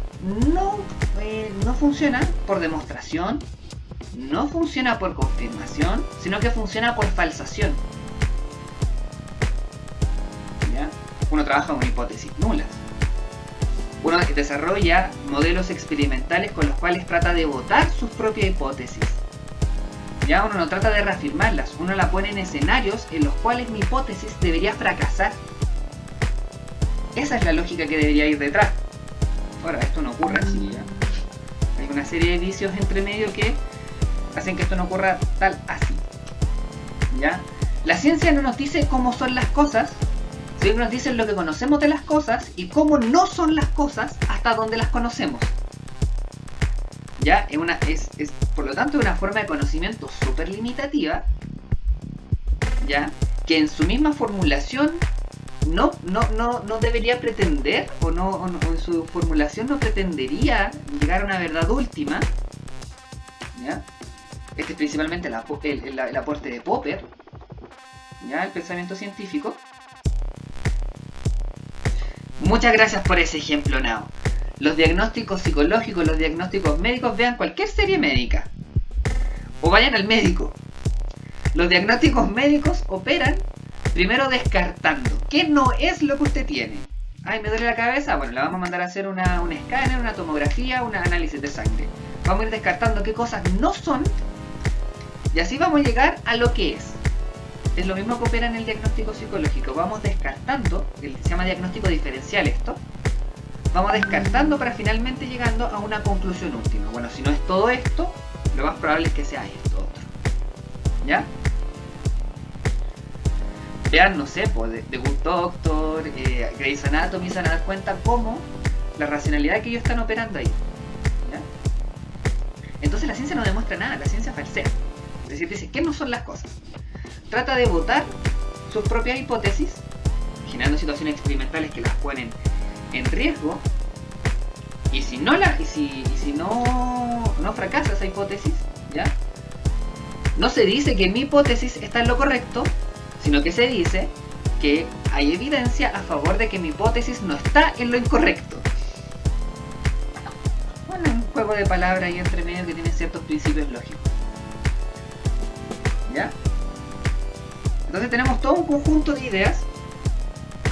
no funciona por demostración, no funciona por confirmación, sino que funciona por falsación. ¿Ya? Uno trabaja con hipótesis nulas. Uno desarrolla modelos experimentales con los cuales trata de votar sus propias hipótesis. Ya uno no trata de reafirmarlas, uno la pone en escenarios en los cuales mi hipótesis debería fracasar. Esa es la lógica que debería ir detrás. Ahora, esto no ocurre así, ¿ya? Hay una serie de vicios entre medio que hacen que esto no ocurra tal así. ¿Ya? La ciencia no nos dice cómo son las cosas, sino nos dice lo que conocemos de las cosas y cómo no son las cosas hasta donde las conocemos. ¿Ya? Es por lo tanto una forma de conocimiento súper limitativa, ¿ya? Que en su misma formulación no debería pretender, o en su formulación no pretendería llegar a una verdad última, ¿ya? Este es principalmente el aporte de Popper, ¿ya? El pensamiento científico. Muchas gracias por ese ejemplo, Nao. Los diagnósticos psicológicos, los diagnósticos médicos, vean cualquier serie médica. O vayan al médico. Los diagnósticos médicos operan primero descartando qué no es lo que usted tiene. Ay, me duele la cabeza. Bueno, le vamos a mandar a hacer un escáner, una tomografía, un análisis de sangre. Vamos a ir descartando qué cosas no son. Y así vamos a llegar a lo que es. Es lo mismo que opera en el diagnóstico psicológico. Vamos descartando, se llama diagnóstico diferencial esto. Vamos descartando para finalmente llegando a una conclusión última. Bueno, si no es todo esto, lo más probable es que sea esto otro. ¿Ya? Vean, no sé, pues, The Good Doctor, Grey's Anatomy, se van a dar cuenta cómo la racionalidad que ellos están operando ahí. ¿Ya? Entonces la ciencia no demuestra nada, la ciencia falsea. Es decir, dice, ¿qué no son las cosas? Trata de votar sus propias hipótesis, generando situaciones experimentales que las ponen en riesgo, y si no fracasa esa hipótesis, ¿ya? No se dice que mi hipótesis está en lo correcto, sino que se dice que hay evidencia a favor de que mi hipótesis no está en lo incorrecto. Bueno, un juego de palabras ahí entre medio que tiene ciertos principios lógicos. ¿Ya? Entonces tenemos todo un conjunto de ideas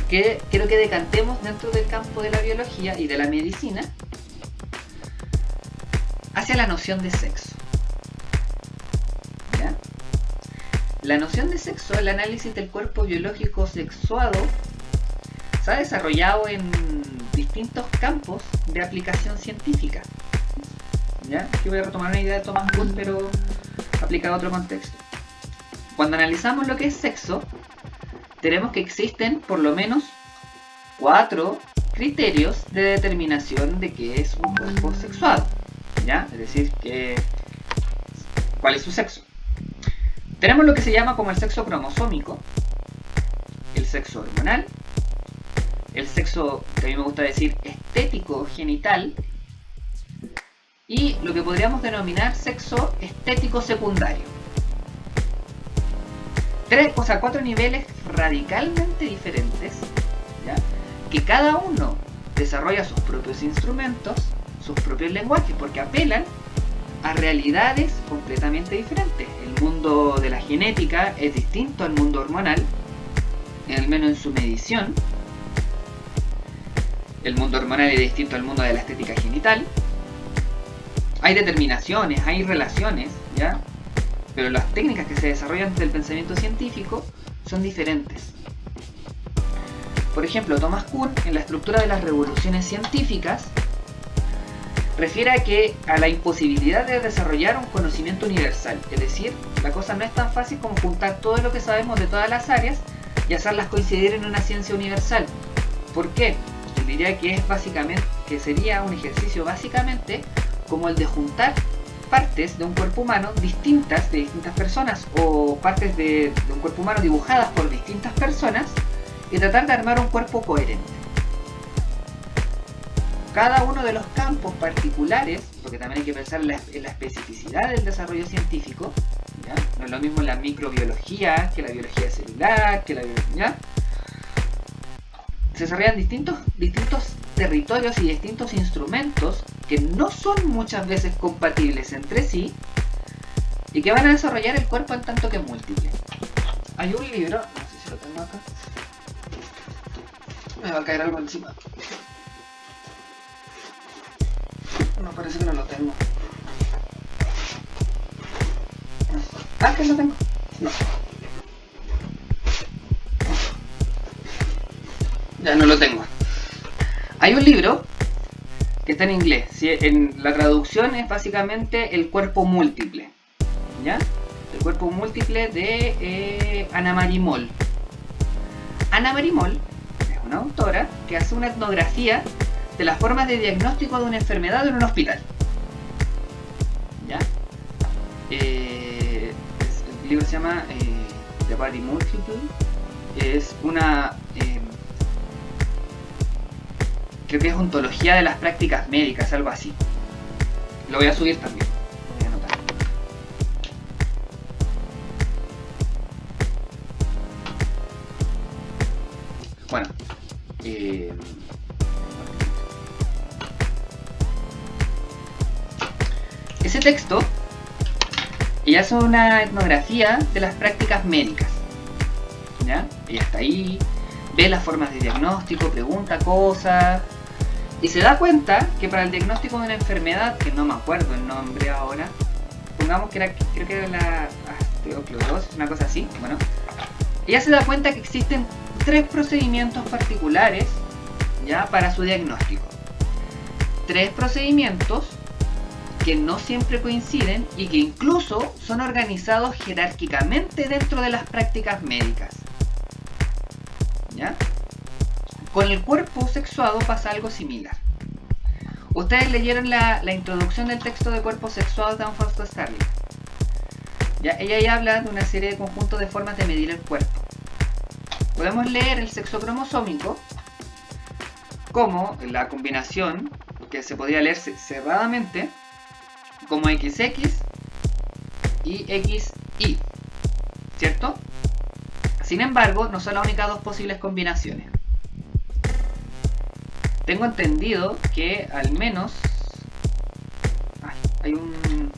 que quiero que decantemos dentro del campo de la biología y de la medicina hacia la noción de sexo. ¿Ya? La noción de sexo, el análisis del cuerpo biológico sexuado, se ha desarrollado en distintos campos de aplicación científica. ¿Ya? Aquí voy a retomar una idea de Thomas Kuhn, pero aplicada a otro contexto. Cuando analizamos lo que es sexo, tenemos que existen por lo menos 4 criterios de determinación de qué es un cuerpo sexuado. ¿ya? Es decir, cuál es su sexo. Tenemos lo que se llama como el sexo cromosómico, el sexo hormonal, el sexo, que a mí me gusta decir, estético genital, y lo que podríamos denominar sexo estético secundario. Cuatro niveles radicalmente diferentes, ¿ya? Que cada uno desarrolla sus propios instrumentos, sus propios lenguajes, porque apelan a realidades completamente diferentes. El mundo de la genética es distinto al mundo hormonal, al menos en su medición. El mundo hormonal es distinto al mundo de la estética genital. Hay determinaciones, hay relaciones, ¿ya? Pero las técnicas que se desarrollan desde el pensamiento científico son diferentes. Por ejemplo, Thomas Kuhn, en la estructura de las revoluciones científicas, refiere a la imposibilidad de desarrollar un conocimiento universal. Es decir, la cosa no es tan fácil como juntar todo lo que sabemos de todas las áreas y hacerlas coincidir en una ciencia universal. ¿Por qué? Yo diría que sería un ejercicio básicamente como el de juntar partes de un cuerpo humano distintas de distintas personas, o partes de un cuerpo humano dibujadas por distintas personas, y tratar de armar un cuerpo coherente. Cada uno de los campos particulares, porque también hay que pensar en la especificidad del desarrollo científico, ¿ya? No es lo mismo la microbiología que la biología celular, ¿ya? Se desarrollan distintos territorios y distintos instrumentos que no son muchas veces compatibles entre sí y que van a desarrollar el cuerpo en tanto que múltiple. Hay un libro, no sé si lo tengo acá, me va a caer algo encima. No, parece que no lo tengo. Ah, que lo tengo. No. Ya no lo tengo. Hay un libro que está en inglés. ¿Sí? En la traducción es básicamente El cuerpo múltiple. ¿Ya? El cuerpo múltiple de Anna Marie Moll. Anna Marie Moll es una autora que hace una etnografía de las formas de diagnóstico de una enfermedad en un hospital. ¿Ya? El libro se llama The Body Multiple. Es una... creo que es ontología de las prácticas médicas, algo así. Lo voy a subir también. Lo voy a anotar. Bueno. Ese texto, ella hace una etnografía de las prácticas médicas. ¿Ya? Ella está ahí, ve las formas de diagnóstico, pregunta cosas, y se da cuenta que para el diagnóstico de una enfermedad, que no me acuerdo el nombre ahora, pongamos que creo que era la osteoclorosis, una cosa así, bueno, ella se da cuenta que existen 3 procedimientos particulares, ya, para su diagnóstico. 3 procedimientos que no siempre coinciden y que incluso son organizados jerárquicamente dentro de las prácticas médicas. ¿Ya? Con el cuerpo sexuado pasa algo similar. Ustedes leyeron la introducción del texto de Cuerpo Sexuado de Fausto Starling. ¿Ya? Ella ya habla de una serie de conjuntos de formas de medir el cuerpo. Podemos leer el sexo cromosómico como la combinación que se podría leer cerradamente como XX y XY, ¿cierto? Sin embargo, no son las únicas 2 posibles combinaciones. Tengo entendido que al menos hay un...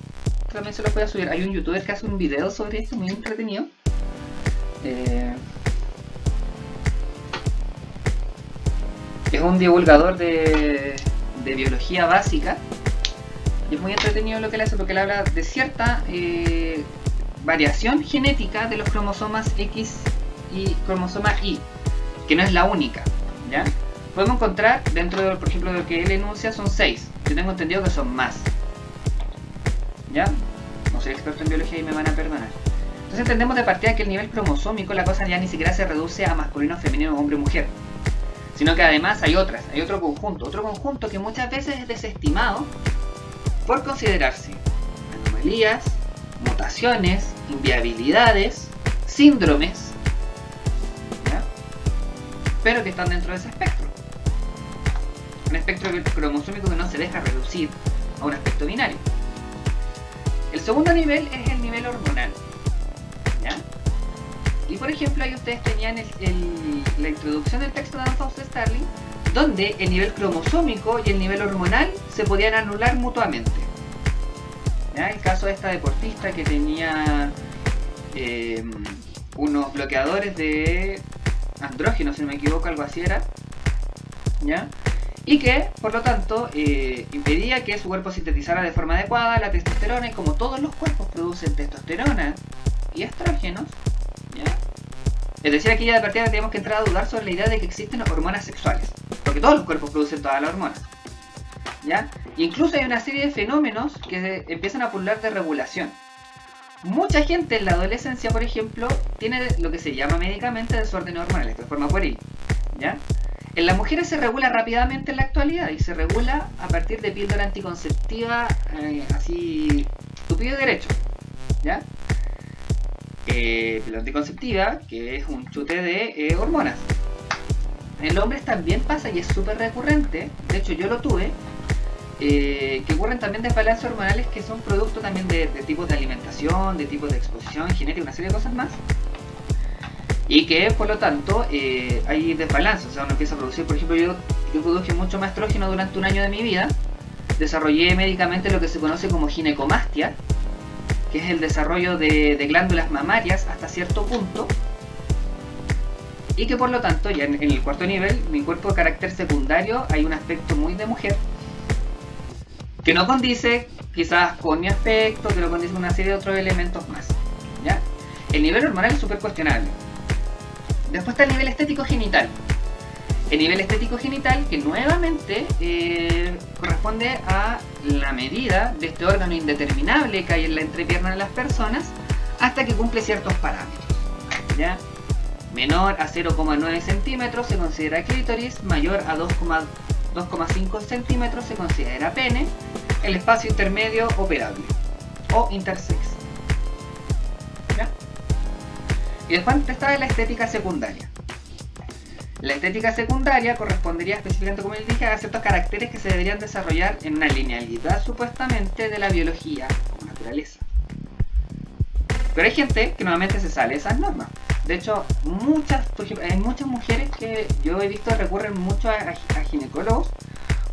también se lo voy a subir. Hay un youtuber que hace un video sobre esto muy entretenido. Es un divulgador de biología básica. Y es muy entretenido lo que él hace, porque él habla de cierta variación genética de los cromosomas X y cromosoma Y, que no es la única, ¿ya? Podemos encontrar dentro de, por ejemplo, de lo que él enuncia son 6. Yo tengo entendido que son más, ¿ya? No soy experto en biología y me van a perdonar. Entonces entendemos de partida que el nivel cromosómico, la cosa ya ni siquiera se reduce a masculino, femenino, hombre, mujer, sino que además hay otro conjunto que muchas veces es desestimado por considerarse anomalías, mutaciones, inviabilidades, síndromes, ¿ya? Pero que están dentro de ese espectro. Un espectro cromosómico que no se deja reducir a un aspecto binario. El segundo nivel es el nivel hormonal, ¿ya? Y por ejemplo, ahí ustedes tenían la introducción del texto de Anne Foster Starling, donde el nivel cromosómico y el nivel hormonal se podían anular mutuamente. ¿Ya? El caso de esta deportista que tenía unos bloqueadores de andrógenos, si no me equivoco, algo así era, ¿ya? Y que, por lo tanto, impedía que su cuerpo sintetizara de forma adecuada la testosterona, y como todos los cuerpos producen testosterona y estrógenos, ¿ya? Es decir, aquí ya de partida tenemos que entrar a dudar sobre la idea de que existen hormonas sexuales, porque todos los cuerpos producen todas las hormonas, ¿ya? Y incluso hay una serie de fenómenos que empiezan a pulular de regulación. Mucha gente en la adolescencia, por ejemplo, tiene lo que se llama médicamente desórdenes hormonales de forma pueril, ¿ya? En las mujeres se regula rápidamente en la actualidad, y se regula a partir de píldora anticonceptiva, así, estúpido y derecho, ¿ya? Píldora anticonceptiva, que es un chute de hormonas. En los hombres también pasa, y es súper recurrente, de hecho yo lo tuve, que ocurren también desbalances hormonales que son producto también de tipos de alimentación, de tipos de exposición genética, una serie de cosas más. Y que por lo tanto hay desbalance, o sea, uno empieza a producir, por ejemplo, yo produje mucho más estrógeno durante un año de mi vida, desarrollé médicamente lo que se conoce como ginecomastia, que es el desarrollo de glándulas mamarias hasta cierto punto, y que por lo tanto ya en el cuarto nivel, mi cuerpo de carácter secundario, hay un aspecto muy de mujer, que no condice quizás con mi aspecto, que no condice con una serie de otros elementos más, ¿ya? El nivel hormonal es súper cuestionable. Después está el nivel estético genital. El nivel estético genital, que nuevamente corresponde a la medida de este órgano indeterminable que hay en la entrepierna de las personas hasta que cumple ciertos parámetros, ¿ya? Menor a 0,9 centímetros se considera clítoris, mayor a 2,5 centímetros se considera pene, el espacio intermedio operable o intersex, ¿ya? Y después está la estética secundaria. La estética secundaria correspondería específicamente, como les dije, a ciertos caracteres que se deberían desarrollar en una linealidad supuestamente de la biología como naturaleza. Pero hay gente que nuevamente se sale de esas normas. De hecho, hay muchas mujeres que yo he visto recurren mucho a ginecólogos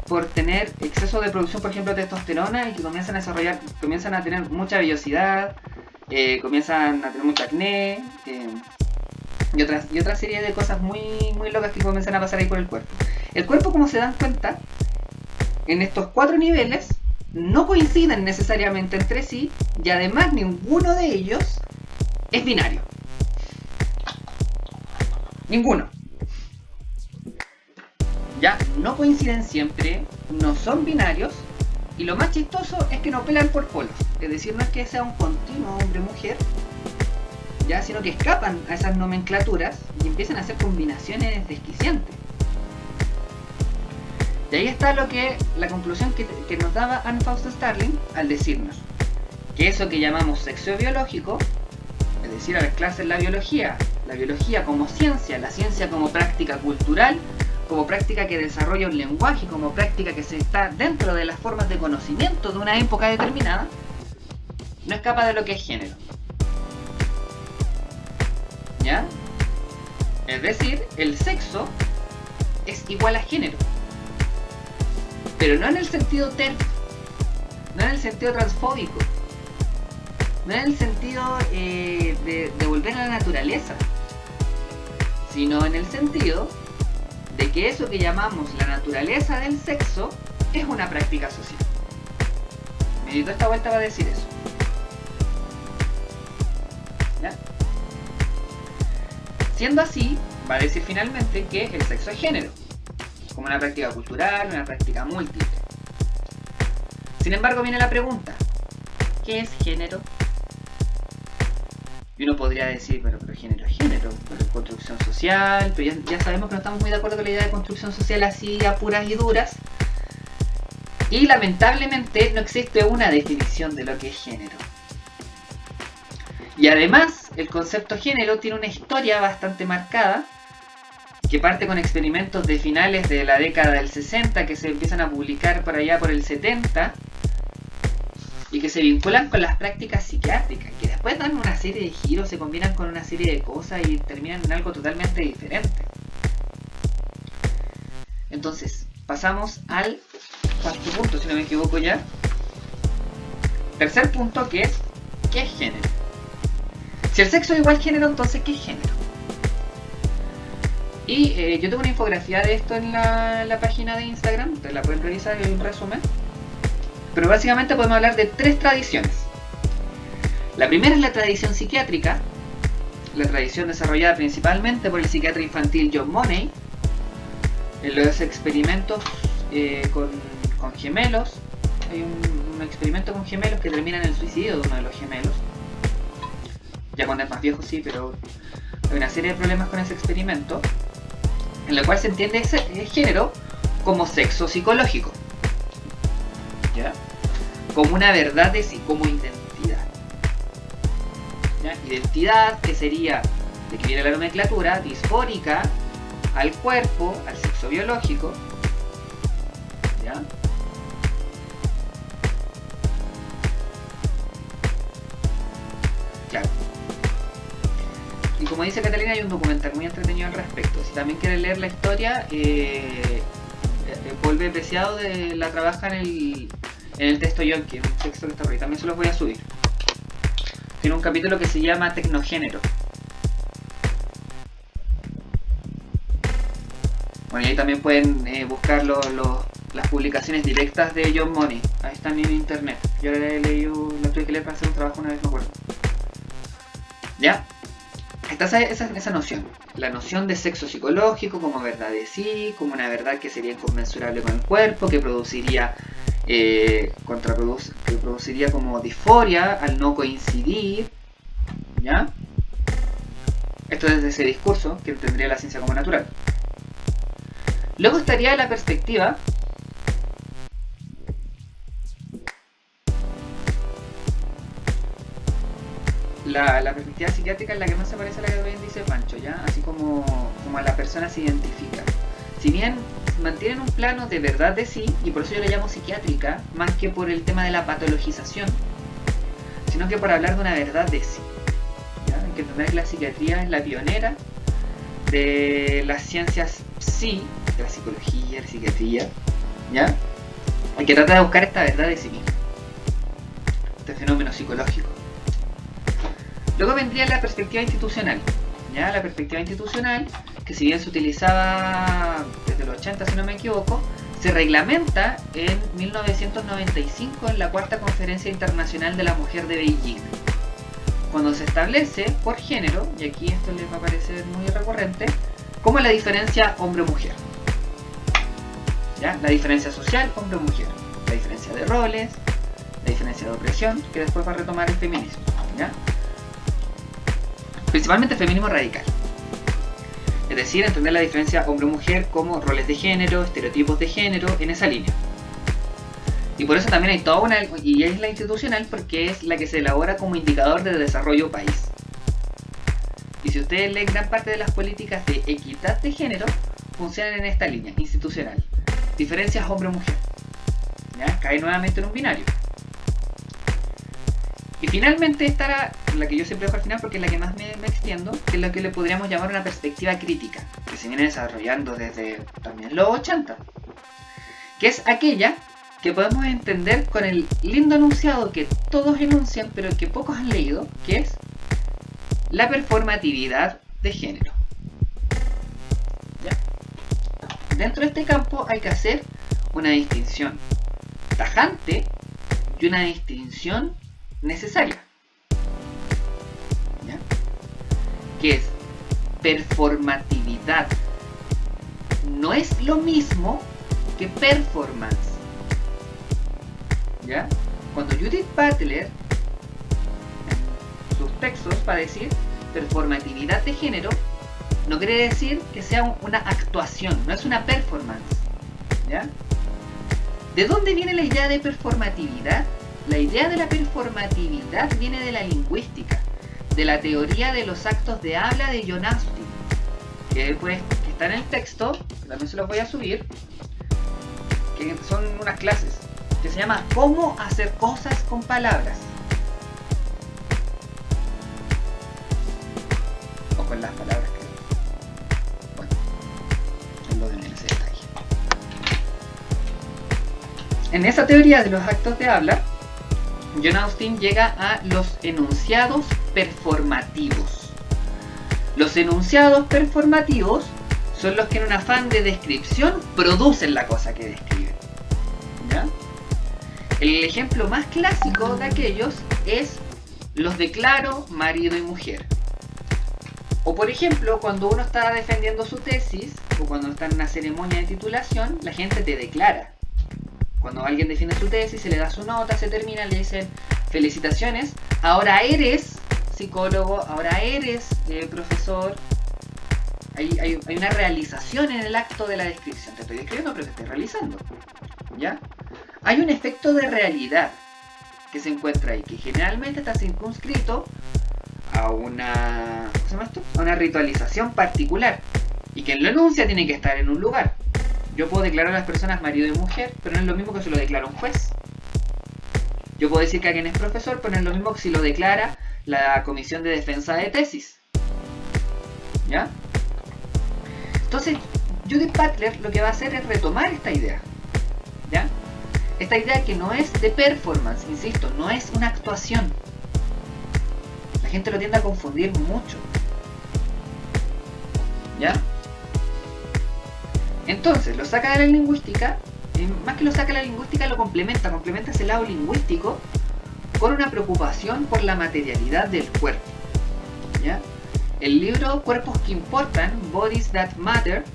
por tener exceso de producción, por ejemplo, de testosterona, y que comienzan a tener mucha vellosidad, comienzan a tener mucho acné, y otra serie de cosas muy locas que comienzan a pasar ahí por el cuerpo. El cuerpo, como se dan cuenta, en estos 4 niveles no coinciden necesariamente entre sí, y además ninguno de ellos es binario. Ninguno. Ya no coinciden siempre, no son binarios, y lo más chistoso es que no pelan por polos. Es decir, no es que sea un continuo hombre-mujer, ya, sino que escapan a esas nomenclaturas y empiezan a hacer combinaciones desquiciantes. Y ahí está la conclusión que nos daba Anne Foster Starling al decirnos que eso que llamamos sexo biológico, es decir, al mezclarse la biología como ciencia, la ciencia como práctica cultural, como práctica que desarrolla un lenguaje, como práctica que se está dentro de las formas de conocimiento de una época determinada, no escapa de lo que es género. ¿Ya? Es decir, el sexo es igual a género, pero no en el sentido TERF, no en el sentido transfóbico, no en el sentido de volver a la naturaleza, sino en el sentido de que eso que llamamos la naturaleza del sexo es una práctica social. Medito esta vuelta va a decir eso. ¿Ya? Siendo así, va a decir finalmente que el sexo es género, como una práctica cultural, una práctica múltiple. Sin embargo, viene la pregunta: ¿qué es género? Y uno podría decir, pero género es género, pero es construcción social, pero ya sabemos que no estamos muy de acuerdo con la idea de construcción social así a puras y duras. Y lamentablemente no existe una definición de lo que es género. Y además, el concepto género tiene una historia bastante marcada, que parte con experimentos de finales de la década del 60 que se empiezan a publicar por allá por el 70 y que se vinculan con las prácticas psiquiátricas, que después dan una serie de giros, se combinan con una serie de cosas y terminan en algo totalmente diferente. Entonces, pasamos al cuarto punto, si no me equivoco ya. Tercer punto, que es, ¿qué es género? Si el sexo es igual género, entonces ¿qué es género? Y yo tengo una infografía de esto en la página de Instagram, ustedes la pueden revisar, hay un resumen. Pero básicamente podemos hablar de tres tradiciones. La primera es la tradición psiquiátrica, la tradición desarrollada principalmente por el psiquiatra infantil John Money, en los experimentos con gemelos. Hay un experimento con gemelos que termina en el suicidio de uno de los gemelos. Ya cuando es más viejo sí, pero hay una serie de problemas con ese experimento, en la cual se entiende ese género como sexo psicológico, ¿ya? Como una verdad de sí, como identidad, ¿ya? Identidad que sería, de que viene la nomenclatura, disfórica al cuerpo, al sexo biológico, ¿ya? Claro. Y como dice Catalina, hay un documental muy entretenido al respecto. Si también quieren leer la historia, Volve Preciado la trabaja en el texto Yonki, en un texto que está por ahí. También se los voy a subir. Tiene un capítulo que se llama Tecnogénero. Bueno, y ahí también pueden buscar las publicaciones directas de John Money. Ahí están en internet. Yo la he leído, la tuve que leer para hacer un trabajo una vez, me acuerdo. ¿Ya? Está esa noción. La noción de sexo psicológico como verdad de sí, como una verdad que sería inconmensurable con el cuerpo, que produciría que produciría como disforia al no coincidir, ¿ya? Esto desde ese discurso que tendría la ciencia como natural. Luego estaría la perspectiva la perspectiva psiquiátrica, es la que más se parece a la que bien dice Pancho, ¿ya? Así como a la persona se identifica. Si bien mantienen un plano de verdad de sí, y por eso yo le llamo psiquiátrica, más que por el tema de la patologización, sino que por hablar de una verdad de sí, ¿ya? Hay que entender que la psiquiatría es la pionera de las ciencias psi, de la psicología, la psiquiatría, ¿ya? Hay que tratar de buscar esta verdad de sí mismo, este fenómeno psicológico. Luego vendría la perspectiva institucional, ¿ya? La perspectiva institucional, que si bien se utilizaba desde los 80, si no me equivoco, se reglamenta en 1995 en la Cuarta Conferencia Internacional de la Mujer de Beijing, cuando se establece por género, y aquí esto les va a parecer muy recurrente, como la diferencia hombre-mujer, ¿ya? La diferencia social hombre-mujer, la diferencia de roles, la diferencia de opresión, que después va a retomar el feminismo, ¿ya? Principalmente el feminismo radical. Es decir, entender la diferencia hombre-mujer como roles de género, estereotipos de género, en esa línea. Y por eso también hay toda una... Y es la institucional porque es la que se elabora como indicador de desarrollo país. Y si ustedes leen gran parte de las políticas de equidad de género, funcionan en esta línea, institucional. Diferencias hombre-mujer, ¿ya? Cae nuevamente en un binario. Y finalmente estará la que yo siempre dejo al final porque es la que más me extiendo, que es lo que le podríamos llamar una perspectiva crítica, que se viene desarrollando desde también los 80, que es aquella que podemos entender con el lindo enunciado que todos enuncian pero que pocos han leído, que es la performatividad de género, ¿ya? Dentro de este campo hay que hacer una distinción tajante y una distinción necesaria, ¿ya? Que es performatividad. No es lo mismo que performance, ¿ya? Cuando Judith Butler en sus textos va a decir performatividad de género, no quiere decir que sea una actuación, no es una performance, ¿ya? ¿De dónde viene la idea de performatividad? La idea de la performatividad viene de la lingüística, de la teoría de los actos de habla de John Austin, que está en el texto, también se los voy a subir, que son unas clases, que se llama Cómo hacer cosas con palabras. O con las palabras que... Bueno, es lo de ese detalle. En esa teoría de los actos de habla, John Austin llega a los enunciados performativos. Los enunciados performativos son los que en un afán de descripción producen la cosa que describen. ¿Ya? El ejemplo más clásico de aquellos es los declaro marido y mujer. O por ejemplo, cuando uno está defendiendo su tesis, o cuando está en una ceremonia de titulación, la gente te declara. Cuando alguien defiende su tesis, se le da su nota, se termina, le dicen felicitaciones, ahora eres psicólogo, ahora eres profesor. Hay una realización en el acto de la descripción. Te estoy describiendo, pero te estoy realizando. ¿Ya? Hay un efecto de realidad que se encuentra ahí, que generalmente está circunscrito a una... ¿cómo se llama esto? A una ritualización particular. Y quien lo enuncia tiene que estar en un lugar. Yo puedo declarar a las personas marido y mujer, pero no es lo mismo que se lo declara un juez. Yo puedo decir que alguien es profesor, pero no es lo mismo que si lo declara la comisión de defensa de tesis. ¿Ya? Entonces, Judith Butler lo que va a hacer es retomar esta idea. ¿Ya? Esta idea que no es de performance, insisto, no es una actuación. La gente lo tiende a confundir mucho. ¿Ya? Entonces, lo saca de la lingüística, y más que lo saca de la lingüística, lo complementa ese lado lingüístico con una preocupación por la materialidad del cuerpo. ¿Ya? El libro Cuerpos que importan, Bodies That Matter,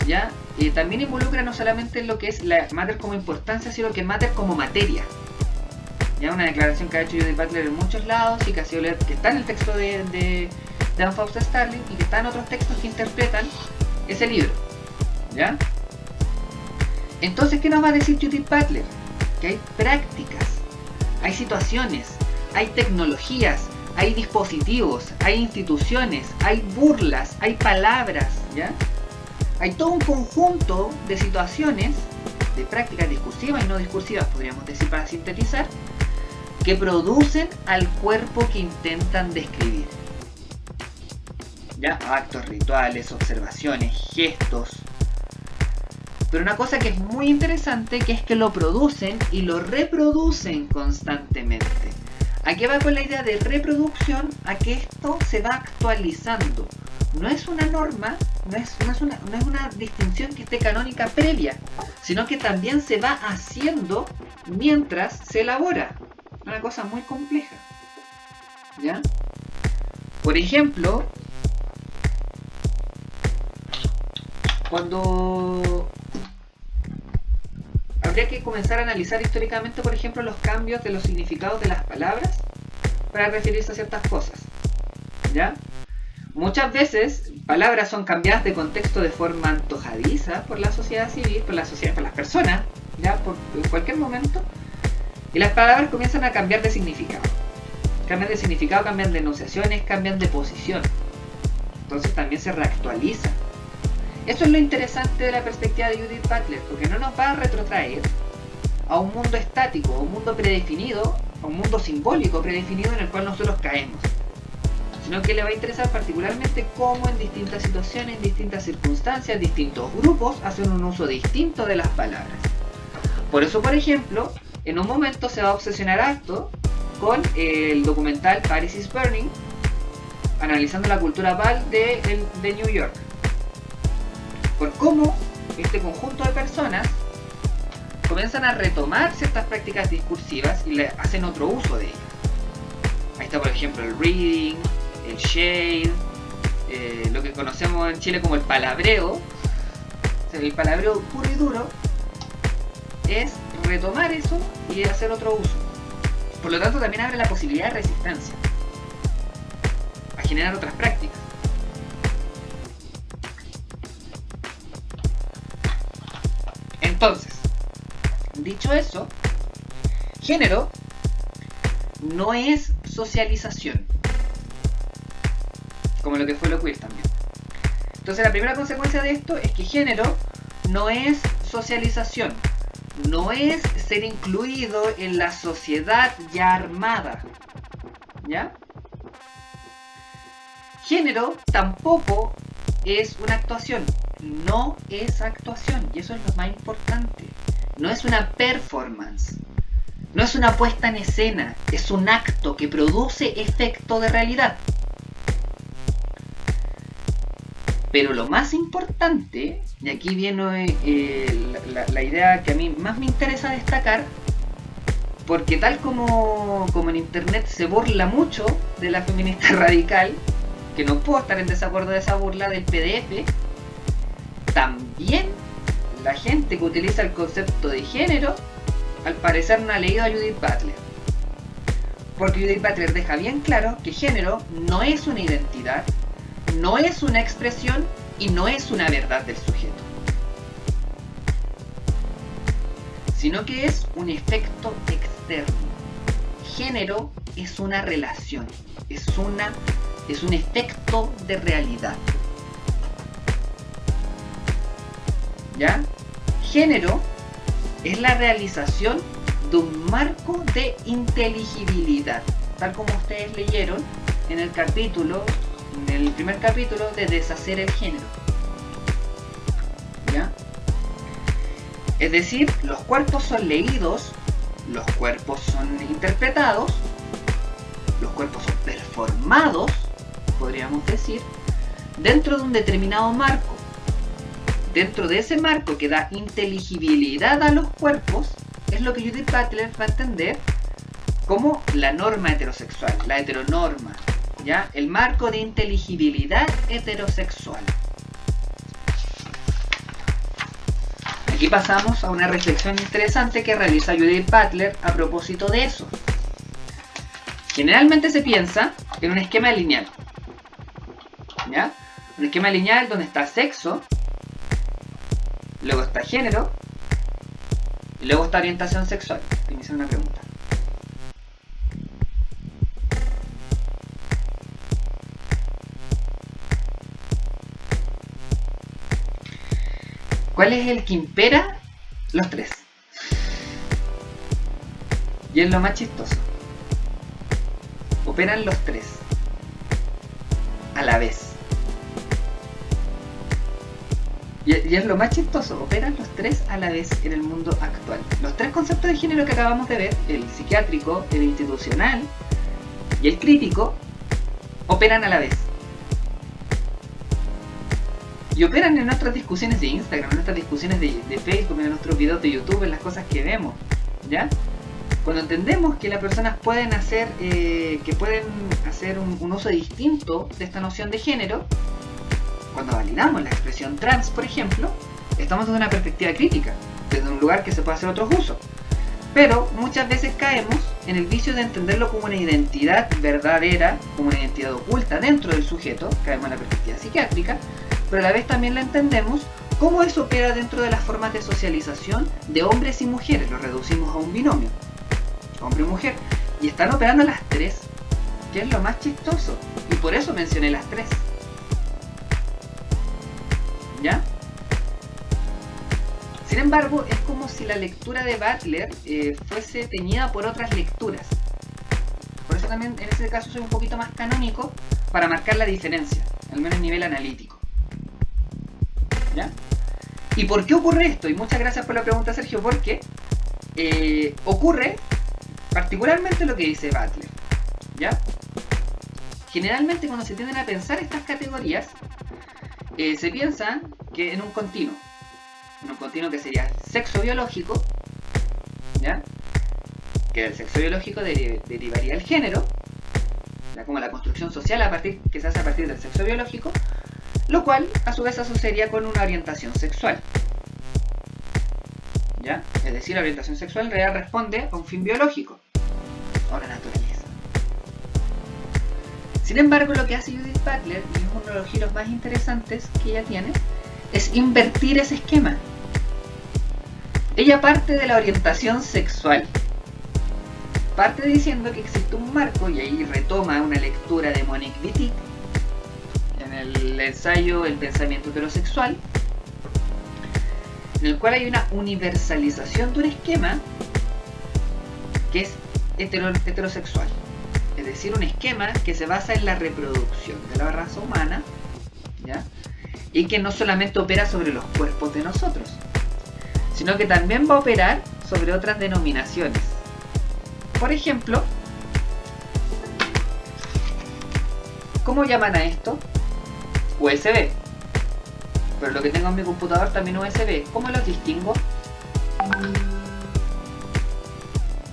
¿ya? También involucra no solamente lo que es la matter como importancia, sino que matter como materia. ¿Ya? Una declaración que ha hecho Judith Butler en muchos lados y que está en el texto de Dan Fausto Starling y que está en otros textos que interpretan ese libro. ¿Ya? Entonces, ¿qué nos va a decir Judith Butler? Que hay prácticas, hay situaciones, hay tecnologías, hay dispositivos, hay instituciones, hay burlas, hay palabras, ¿ya? Hay todo un conjunto de situaciones, de prácticas discursivas y no discursivas, podríamos decir para sintetizar, que producen al cuerpo que intentan describir. ¿Ya? Actos, rituales, observaciones, gestos. Pero una cosa que es muy interesante, que es que lo producen y lo reproducen constantemente. ¿A qué va con la idea de reproducción? A que esto se va actualizando. No es una norma, no es una distinción que esté canónica previa, sino que también se va haciendo mientras se elabora. Una cosa muy compleja. ¿Ya? Por ejemplo, cuando habría que comenzar a analizar históricamente, por ejemplo, los cambios de los significados de las palabras para referirse a ciertas cosas. ¿Ya? Muchas veces palabras son cambiadas de contexto de forma antojadiza por la sociedad civil, por las personas, ¿ya? En cualquier momento, y las palabras comienzan a cambiar de significado. Cambian de significado, cambian de enunciaciones, cambian de posición. Entonces también se reactualizan. Eso es lo interesante de la perspectiva de Judith Butler, porque no nos va a retrotraer a un mundo estático, a un mundo predefinido, a un mundo simbólico predefinido en el cual nosotros caemos, sino que le va a interesar particularmente cómo en distintas situaciones, en distintas circunstancias, distintos grupos hacen un uso distinto de las palabras. Por eso, por ejemplo, en un momento se va a obsesionar harto con el documental Paris is Burning, analizando la cultura PAL de New York, por cómo este conjunto de personas comienzan a retomar ciertas prácticas discursivas y le hacen otro uso de ellas. Ahí está, por ejemplo, el reading, el shade, lo que conocemos en Chile como el palabreo. O sea, el palabreo puro y duro es retomar eso y hacer otro uso. Por lo tanto, también abre la posibilidad de resistencia a generar otras prácticas. Entonces, Dicho eso, género no es socialización, como lo que fue lo queer también. Entonces la primera consecuencia de esto es que género no es socialización, no es ser incluido en la sociedad ya armada, ¿ya? Género tampoco es una actuación, no es actuación, y eso es lo más importante. No es una performance, no es una puesta en escena, es un acto que produce efecto de realidad. Pero lo más importante, y aquí viene la idea que a mí más me interesa destacar, porque tal como en internet se burla mucho de la feminista radical, que no puedo estar en desacuerdo de esa burla del PDF, también la gente que utiliza el concepto de género, al parecer no ha leído a Judith Butler. Porque Judith Butler deja bien claro que género no es una identidad, no es una expresión y no es una verdad del sujeto, sino que es un efecto externo. Género es una relación, es un efecto de realidad. ¿Ya? Género es la realización de un marco de inteligibilidad, tal como ustedes leyeron en el primer capítulo de Deshacer el género. ¿Ya? Es decir, los cuerpos son leídos, los cuerpos son interpretados, los cuerpos son performados, podríamos decir, dentro de un determinado marco. Dentro de ese marco que da inteligibilidad a los cuerpos, es lo que Judith Butler va a entender como la norma heterosexual, la heteronorma, ¿ya? El marco de inteligibilidad heterosexual. Aquí pasamos a una reflexión interesante que realiza Judith Butler a propósito de eso. Generalmente se piensa en un esquema lineal, ¿ya? Un esquema lineal donde está sexo, luego está género y luego está orientación sexual. Y me hicieron una pregunta. ¿Cuál es el que impera? Los tres. Y es lo más chistoso. Operan los tres a la vez. Y es lo más chistoso, operan los tres a la vez en el mundo actual. Los tres conceptos de género que acabamos de ver, el psiquiátrico, el institucional y el crítico, operan a la vez. Y operan en nuestras discusiones de Instagram, en nuestras discusiones de Facebook, en nuestros videos de YouTube, en las cosas que vemos, ¿ya? Cuando entendemos que las personas pueden hacer, un uso distinto de esta noción de género, cuando validamos la expresión trans, por ejemplo, estamos desde una perspectiva crítica, desde un lugar que se puede hacer otros usos. Pero muchas veces caemos en el vicio de entenderlo como una identidad verdadera, como una identidad oculta dentro del sujeto, caemos en la perspectiva psiquiátrica, pero a la vez también la entendemos cómo eso opera dentro de las formas de socialización de hombres y mujeres. Lo reducimos a un binomio, hombre y mujer, y están operando las tres, que es lo más chistoso, y por eso mencioné las tres. ¿Ya? Sin embargo, es como si la lectura de Butler fuese teñida por otras lecturas. Por eso también en ese caso soy un poquito más canónico para marcar la diferencia, al menos a nivel analítico. ¿Ya? ¿Y por qué ocurre esto? Y muchas gracias por la pregunta, Sergio, porque ocurre particularmente lo que dice Butler. ¿Ya? Generalmente cuando se tienden a pensar estas categorías, se piensa que en un continuo que sería sexo biológico, ¿ya? Que del sexo biológico derivaría el género, ¿ya? Como la construcción social que se hace a partir del sexo biológico, lo cual a su vez asociaría con una orientación sexual, ¿ya? Es decir, la orientación sexual en realidad responde a un fin biológico o la naturaleza. Sin embargo, lo que hace Judith Butler, y es uno de los giros más interesantes que ella tiene, es invertir ese esquema. Ella parte de la orientación sexual. Parte diciendo que existe un marco, y ahí retoma una lectura de Monique Wittig en el ensayo El pensamiento heterosexual, en el cual hay una universalización de un esquema que es heterosexual. Es decir, un esquema que se basa en la reproducción de la raza humana, ¿ya? Y que no solamente opera sobre los cuerpos de nosotros, sino que también va a operar sobre otras denominaciones. Por ejemplo, ¿cómo llaman a esto? USB. Pero lo que tengo en mi computador también USB. ¿Cómo los distingo?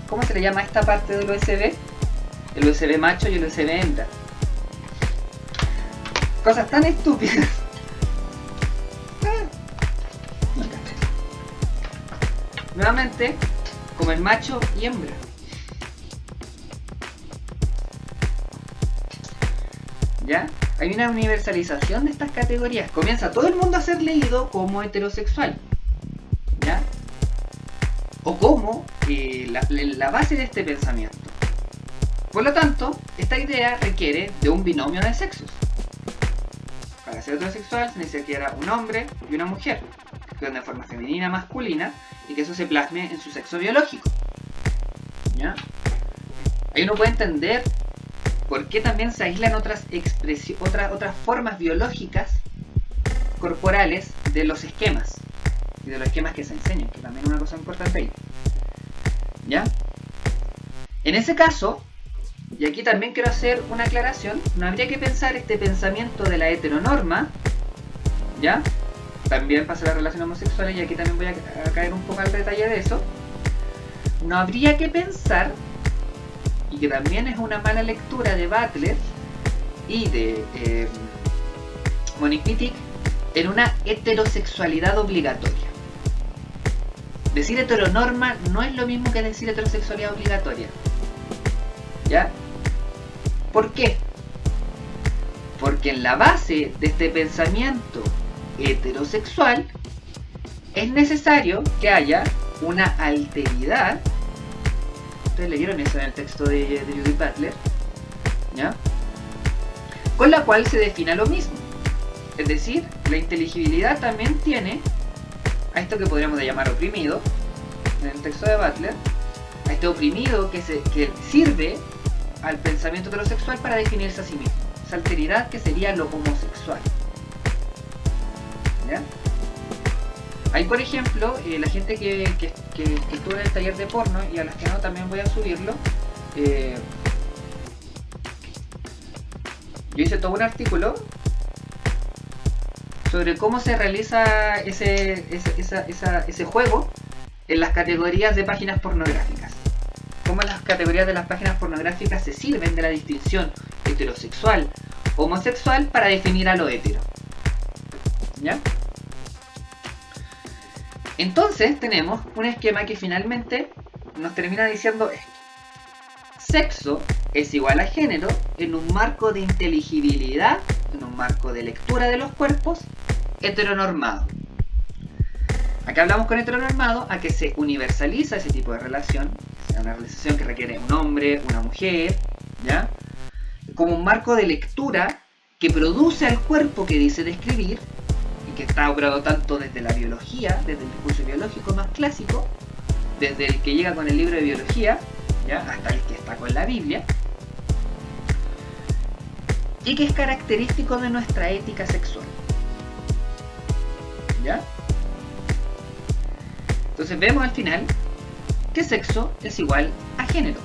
¿Cómo se le llama a esta parte del USB? El USB macho y el USB hembra. Cosas tan estúpidas. Nuevamente, como el macho y hembra. ¿Ya? Hay una universalización de estas categorías. Comienza todo el mundo a ser leído como heterosexual, ¿ya? O como la base de este pensamiento. Por lo tanto, esta idea requiere de un binomio de sexos. Para ser heterosexual se necesitaría un hombre y una mujer, que son de forma femenina, masculina, y que eso se plasme en su sexo biológico, ¿ya? Ahí uno puede entender por qué también se aíslan otras formas biológicas corporales de los esquemas y de los esquemas que se enseñan, que también es una cosa importante ahí, ¿ya? En ese caso, y aquí también quiero hacer una aclaración, no habría que pensar este pensamiento de la heteronorma, ¿ya? También pasa las relaciones homosexuales, y aquí también voy a caer un poco al detalle de eso. No habría que pensar, y que también es una mala lectura de Butler y de Monique Wittig, en una heterosexualidad obligatoria. Decir heteronorma no es lo mismo que decir heterosexualidad obligatoria, ¿ya? ¿Por qué? Porque en la base de este pensamiento heterosexual es necesario que haya una alteridad. Ustedes leyeron eso en el texto de Judith Butler, ¿ya? Con la cual se defina lo mismo. Es decir, la inteligibilidad también tiene a esto que podríamos llamar oprimido, en el texto de Butler, a este oprimido que sirve al pensamiento heterosexual para definirse a sí mismo. Esa alteridad que sería lo homosexual, ¿ya? Hay, por ejemplo, la gente que estuvo en el taller de porno, y a las que no también voy a subirlo. Yo hice todo un artículo sobre cómo se realiza ese juego en las categorías de páginas pornográficas. Cómo las categorías de las páginas pornográficas se sirven de la distinción heterosexual, homosexual para definir a lo hetero, ¿ya? Entonces tenemos un esquema que finalmente nos termina diciendo esto: sexo es igual a género en un marco de inteligibilidad, en un marco de lectura de los cuerpos, heteronormado. Acá hablamos con heteronormado a que se universaliza ese tipo de relación, sea una relación que requiere un hombre, una mujer, ¿ya? Como un marco de lectura que produce al cuerpo que dice describir, que está operado tanto desde la biología, desde el discurso biológico más clásico, desde el que llega con el libro de biología, ¿ya? Hasta el que está con la Biblia, y que es característico de nuestra ética sexual, ¿ya? Entonces vemos al final que sexo es igual a género,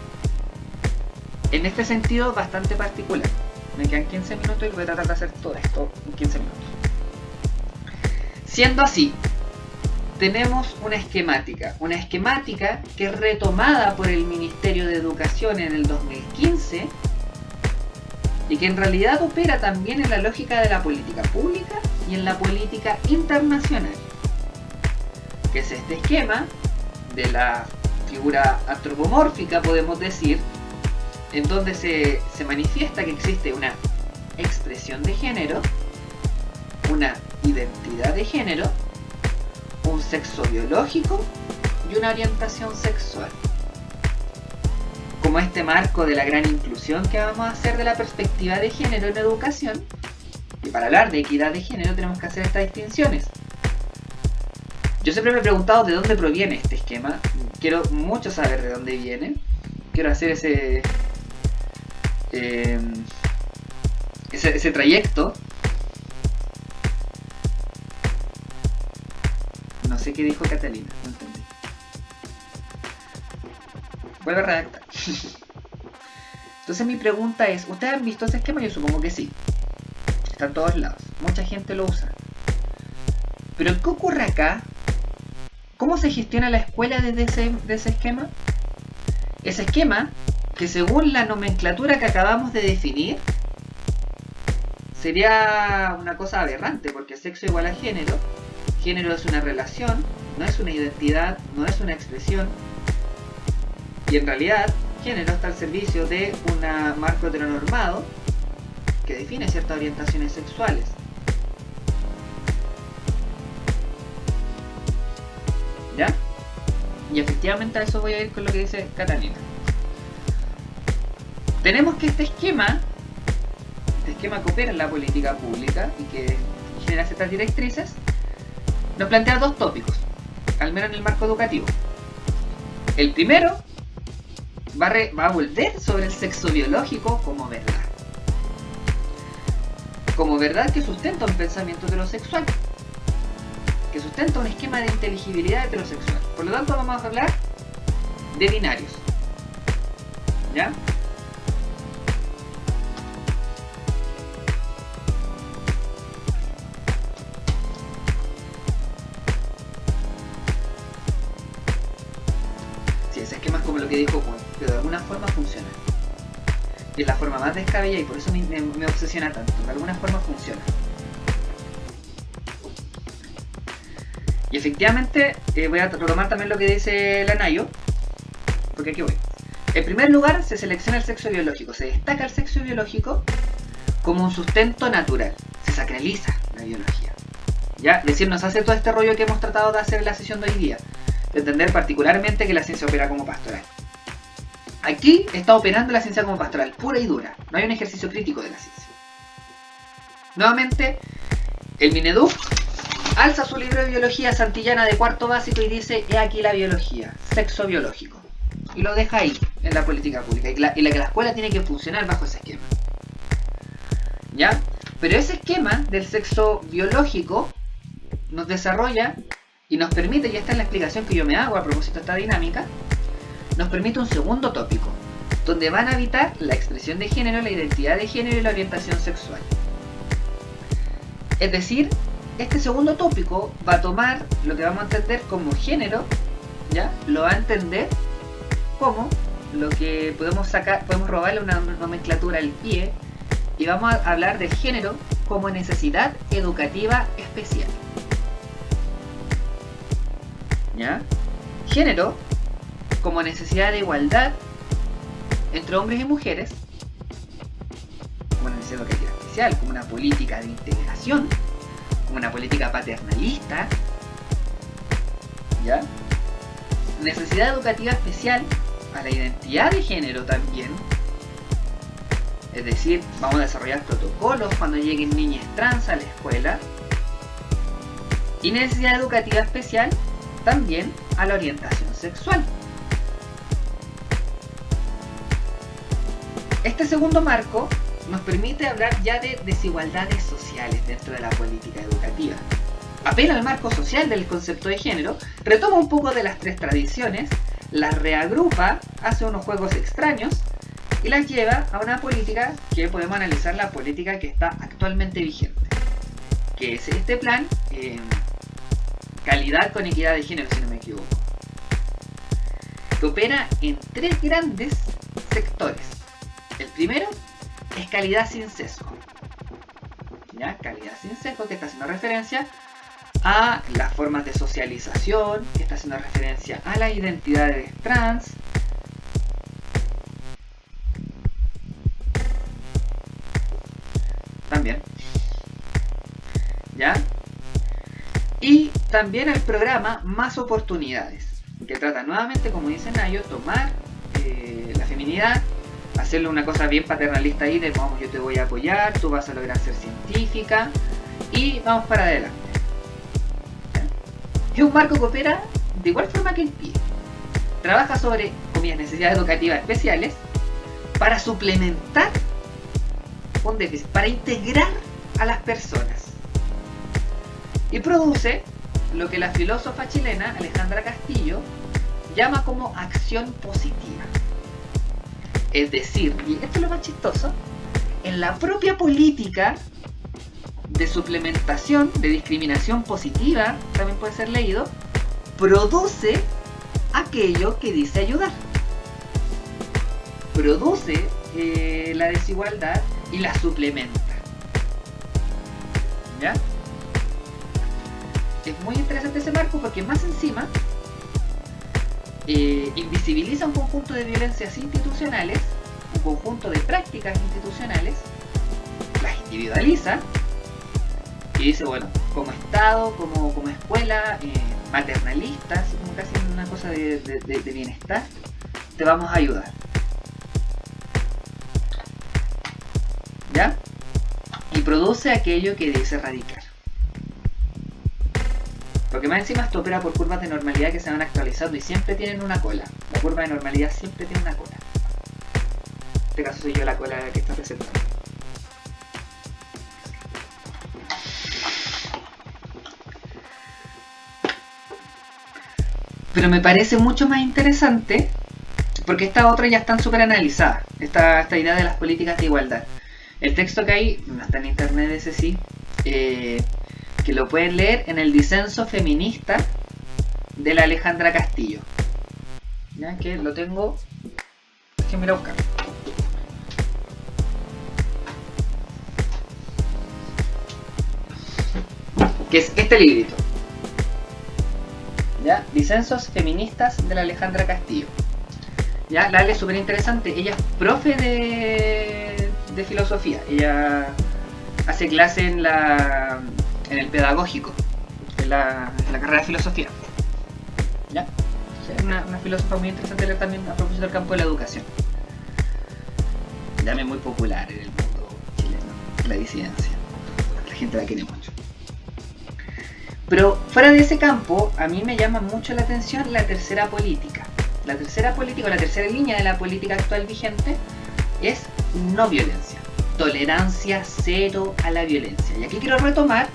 en este sentido bastante particular. Me quedan 15 minutos y voy a tratar de hacer todo esto en 15 minutos. Siendo así, tenemos una esquemática que es retomada por el Ministerio de Educación en el 2015 y que en realidad opera también en la lógica de la política pública y en la política internacional, que es este esquema de la figura antropomórfica, podemos decir, en donde se manifiesta que existe una expresión de género, una identidad de género, un sexo biológico y una orientación sexual. Como este marco de la gran inclusión que vamos a hacer de la perspectiva de género en educación, y para hablar de equidad de género tenemos que hacer estas distinciones. Yo siempre me he preguntado de dónde proviene este esquema, quiero mucho saber de dónde viene, quiero hacer ese trayecto. No sé qué dijo Catalina, no entendí. Vuelve a redactar. Entonces mi pregunta es, ¿ustedes han visto ese esquema? Yo supongo que sí. Está en todos lados. Mucha gente lo usa. Pero ¿qué ocurre acá? ¿Cómo se gestiona la escuela desde ese esquema? Ese esquema, que según la nomenclatura que acabamos de definir, sería una cosa aberrante, porque sexo igual a género. Género es una relación, no es una identidad, no es una expresión. Y en realidad, género está al servicio de un marco heteronormado que define ciertas orientaciones sexuales. ¿Ya? Y efectivamente a eso voy a ir con lo que dice Catalina. Tenemos que este esquema que opera en la política pública y que genera ciertas directrices, nos plantea dos tópicos, al menos en el marco educativo. El primero va a volver sobre el sexo biológico como verdad. Como verdad que sustenta un pensamiento heterosexual, que sustenta un esquema de inteligibilidad heterosexual. Por lo tanto vamos a hablar de binarios. ¿Ya? Sí, ese esquema es como lo que dijo Juan, pero de alguna forma funciona. Y es la forma más descabellada y por eso me obsesiona tanto. De alguna forma funciona. Y efectivamente, voy a retomar también lo que dice la Nayo, porque aquí voy. En primer lugar, se selecciona el sexo biológico, se destaca el sexo biológico como un sustento natural, se sacraliza la biología. ¿Ya? Es decir, nos hace todo este rollo que hemos tratado de hacer en la sesión de hoy día, de entender particularmente que la ciencia opera como pastoral. Aquí está operando la ciencia como pastoral, pura y dura, no hay un ejercicio crítico de la ciencia. Nuevamente, el Mineduc alza su libro de biología santillana de cuarto básico y dice: he aquí la biología, sexo biológico. Y lo deja ahí, en la política pública. Y la escuela tiene que funcionar bajo ese esquema. ¿Ya? Pero ese esquema del sexo biológico nos desarrolla y nos permite, y esta es la explicación que yo me hago a propósito de esta dinámica, nos permite un segundo tópico, donde van a habitar la expresión de género, la identidad de género y la orientación sexual. Es decir, este segundo tópico va a tomar lo que vamos a entender como género, ¿ya? Lo va a entender como lo que podemos robarle una nomenclatura al pie y vamos a hablar del género como necesidad educativa especial. ¿Ya? Género como necesidad de igualdad entre hombres y mujeres, como una necesidad educativa especial, como una política de integración, como una política paternalista, ¿ya? Necesidad educativa especial a la identidad de género también, es decir, vamos a desarrollar protocolos cuando lleguen niñas trans a la escuela, y necesidad educativa especial también a la orientación sexual. Este segundo marco nos permite hablar ya de desigualdades sociales dentro de la política educativa. Apela al marco social del concepto de género, retoma un poco de las tres tradiciones, las reagrupa, hace unos juegos extraños y las lleva a una política que podemos analizar, la política que está actualmente vigente, que es este plan calidad con equidad de género, si no me equivoco, que opera en tres grandes sectores. El primero es calidad sin sesgo, ¿ya? Calidad sin sesgo, que está haciendo referencia a las formas de socialización, que está haciendo referencia a las identidades trans, también, ¿ya? Y también el programa Más Oportunidades, que trata nuevamente, como dice Nayo, tomar la feminidad, hacerle una cosa bien paternalista ahí de vamos, yo te voy a apoyar, tú vas a lograr ser científica y vamos para adelante. Es un marco que opera de igual forma que el PIE. Trabaja sobre, comillas, necesidades educativas especiales para suplementar un déficit, para integrar a las personas. Y produce lo que la filósofa chilena Alejandra Castillo llama como acción positiva. Es decir, y esto es lo más chistoso, en la propia política de suplementación, de discriminación positiva, también puede ser leído, produce aquello que dice ayudar. Produce la desigualdad y la suplementa. ¿Ya? Es muy interesante ese marco porque más encima invisibiliza un conjunto de violencias institucionales, un conjunto de prácticas institucionales, las individualiza y dice, bueno, como Estado, como escuela maternalista, así como casi una cosa de bienestar, te vamos a ayudar. ¿Ya? Y produce aquello que dice erradicar. Porque más encima esto opera por curvas de normalidad que se van actualizando y siempre tienen una cola. La curva de normalidad siempre tiene una cola. En este caso soy yo la cola que está presentando. Pero me parece mucho más interesante porque estas otras ya están súper analizadas. Esta idea de las políticas de igualdad. El texto que hay, no está en internet ese sí, que lo pueden leer en el Disenso Feminista de la Alejandra Castillo. Ya que lo tengo, déjenme ir a buscar. Que es este librito. ¿Ya? Disensos Feministas de la Alejandra Castillo. Ya, la Ale es súper interesante. Ella es profe de filosofía. Ella hace clase en el pedagógico, en la carrera de filosofía. ¿Ya? Es una filósofa muy interesante leer también a propósito del campo de la educación. Ya me muy popular en el mundo chileno, la disidencia. La gente la quiere mucho. Pero fuera de ese campo, a mí me llama mucho la atención la tercera política. La tercera política, o la tercera línea de la política actual vigente es no violencia. Tolerancia cero a la violencia. Y aquí quiero retomar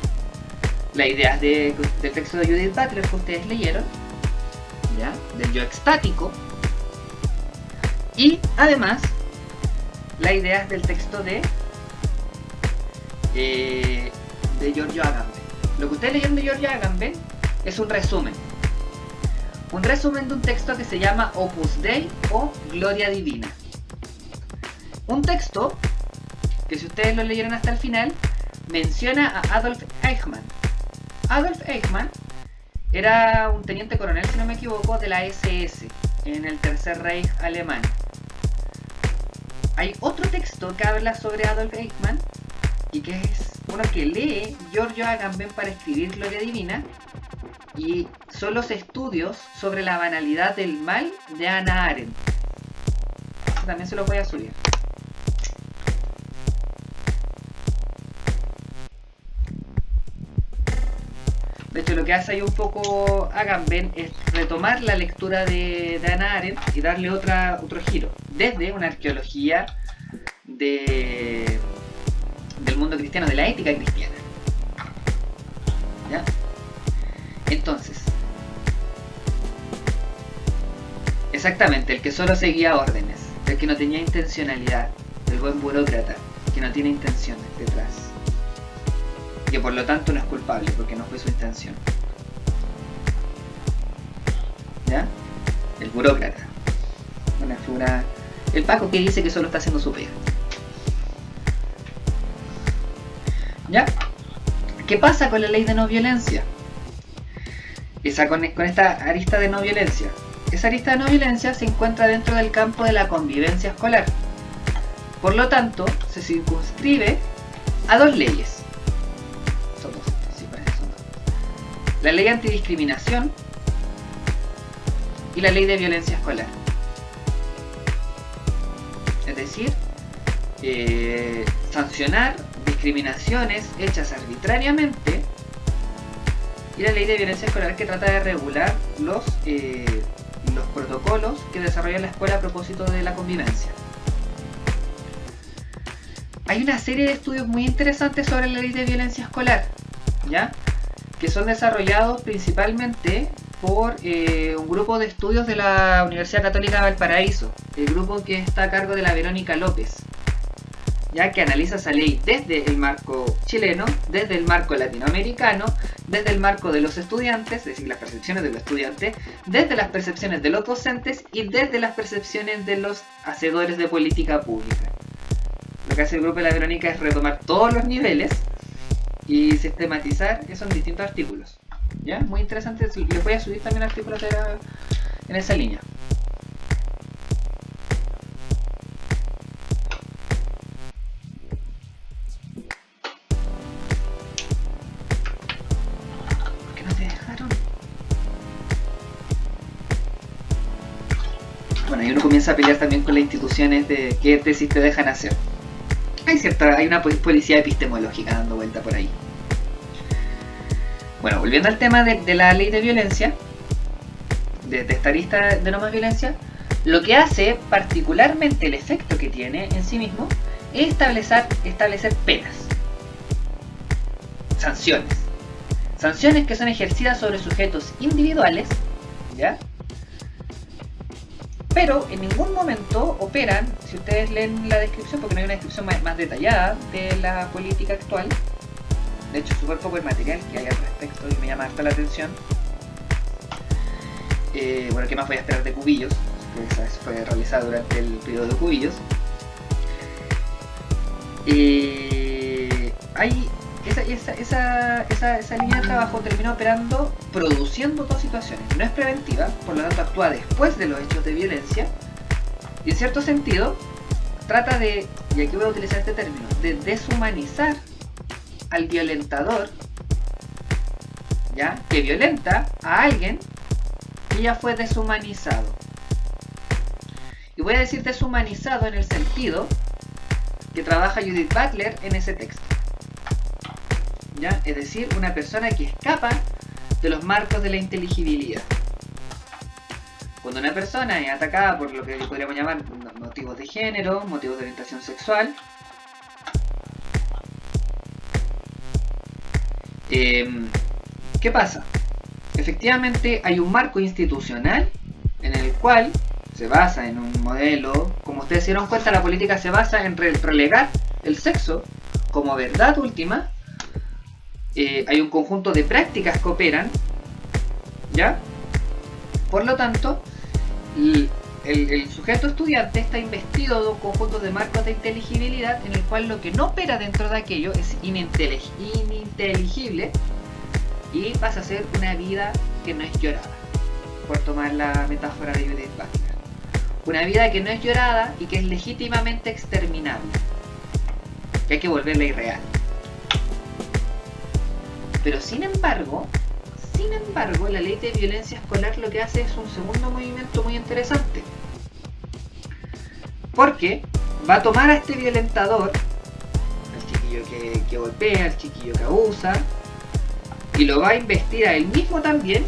las ideas del texto de Judith Butler que ustedes leyeron, ¿ya? Del yo extático. Y además, las ideas del texto de Giorgio Agamben. Lo que ustedes leyeron de Giorgio Agamben es un resumen. Un resumen de un texto que se llama Opus Dei o Gloria Divina. Un texto que, si ustedes lo leyeron hasta el final, menciona a Adolf Eichmann. Adolf Eichmann era un teniente coronel, si no me equivoco, de la SS en el Tercer Reich alemán. Hay otro texto que habla sobre Adolf Eichmann y que es uno que lee Giorgio Agamben para escribir Gloria Divina, y son los estudios sobre la banalidad del mal de Hannah Arendt. También se los voy a subir. De hecho, lo que hace ahí un poco Agamben es retomar la lectura de Hannah Arendt y darle otro giro, desde una arqueología del mundo cristiano, de la ética cristiana. ¿Ya? Entonces, exactamente, el que solo seguía órdenes, el que no tenía intencionalidad, el buen burócrata, que no tiene intenciones detrás, que por lo tanto no es culpable porque no fue su intención. ¿Ya? El burócrata, una figura, el Paco que dice que solo está haciendo su pega. ¿Ya? ¿Qué pasa con la ley de no violencia? Con esta arista de no violencia. Esa arista de no violencia se encuentra dentro del campo de la convivencia escolar. Por lo tanto, se circunscribe a dos leyes. Son dos, sí, son dos. La ley antidiscriminación y la ley de violencia escolar. Es decir, sancionar discriminaciones hechas arbitrariamente, y la ley de violencia escolar, que trata de regular los protocolos que desarrolla la escuela a propósito de la convivencia. Hay una serie de estudios muy interesantes sobre la ley de violencia escolar, ¿ya? Que son desarrollados principalmente por un grupo de estudios de la Universidad Católica de Valparaíso, el grupo que está a cargo de la Verónica López, ya que analiza esa ley desde el marco chileno, desde el marco latinoamericano, desde el marco de los estudiantes, es decir, las percepciones de los estudiantes, desde las percepciones de los docentes y desde las percepciones de los hacedores de política pública. Lo que hace el grupo de la Verónica es retomar todos los niveles y sistematizar eso en distintos artículos. ¿Ya? Muy interesante, les voy a subir también artículos en esa línea. ¿Por qué no te dejaron? Bueno, y uno comienza a pelear también con las instituciones de qué tesis te dejan hacer. Hay una policía epistemológica dando vuelta por ahí. Bueno, volviendo al tema de la ley de violencia, de esta lista de no más violencia, lo que hace particularmente, el efecto que tiene en sí mismo, es establecer penas, sanciones que son ejercidas sobre sujetos individuales, ¿ya? Pero en ningún momento operan, si ustedes leen la descripción, porque no hay una descripción más detallada de la política actual. De hecho, súper poco el material que hay al respecto y me llama harta la atención. Bueno, ¿qué más voy a esperar de Cubillos? Esa fue realizada durante el periodo de Cubillos. Esa línea de trabajo termina operando, produciendo dos situaciones. No es preventiva, por lo tanto actúa después de los hechos de violencia. Y en cierto sentido, trata de, y aquí voy a utilizar este término, de deshumanizar al violentador, ¿ya? Que violenta a alguien que ya fue deshumanizado. Y voy a decir deshumanizado en el sentido que trabaja Judith Butler en ese texto, ¿ya? Es decir, una persona que escapa de los marcos de la inteligibilidad. Cuando una persona es atacada por lo que podríamos llamar motivos de género, motivos de orientación sexual, ¿qué pasa? Efectivamente hay un marco institucional en el cual se basa en un modelo, como ustedes se dieron cuenta, la política se basa en relegar el sexo como verdad última. Hay un conjunto de prácticas que operan, ¿ya? Por lo tanto, el sujeto estudiante está investido de un conjunto de marcos de inteligibilidad en el cual lo que no opera dentro de aquello es ininteligible y pasa a ser una vida que no es llorada, por tomar la metáfora de Judith Butler. Una vida que no es llorada y que es legítimamente exterminable, que hay que volverla irreal. Pero sin embargo, la ley de violencia escolar lo que hace es un segundo movimiento muy interesante. Porque va a tomar a este violentador, al chiquillo que golpea, al chiquillo que abusa, y lo va a investir a él mismo también.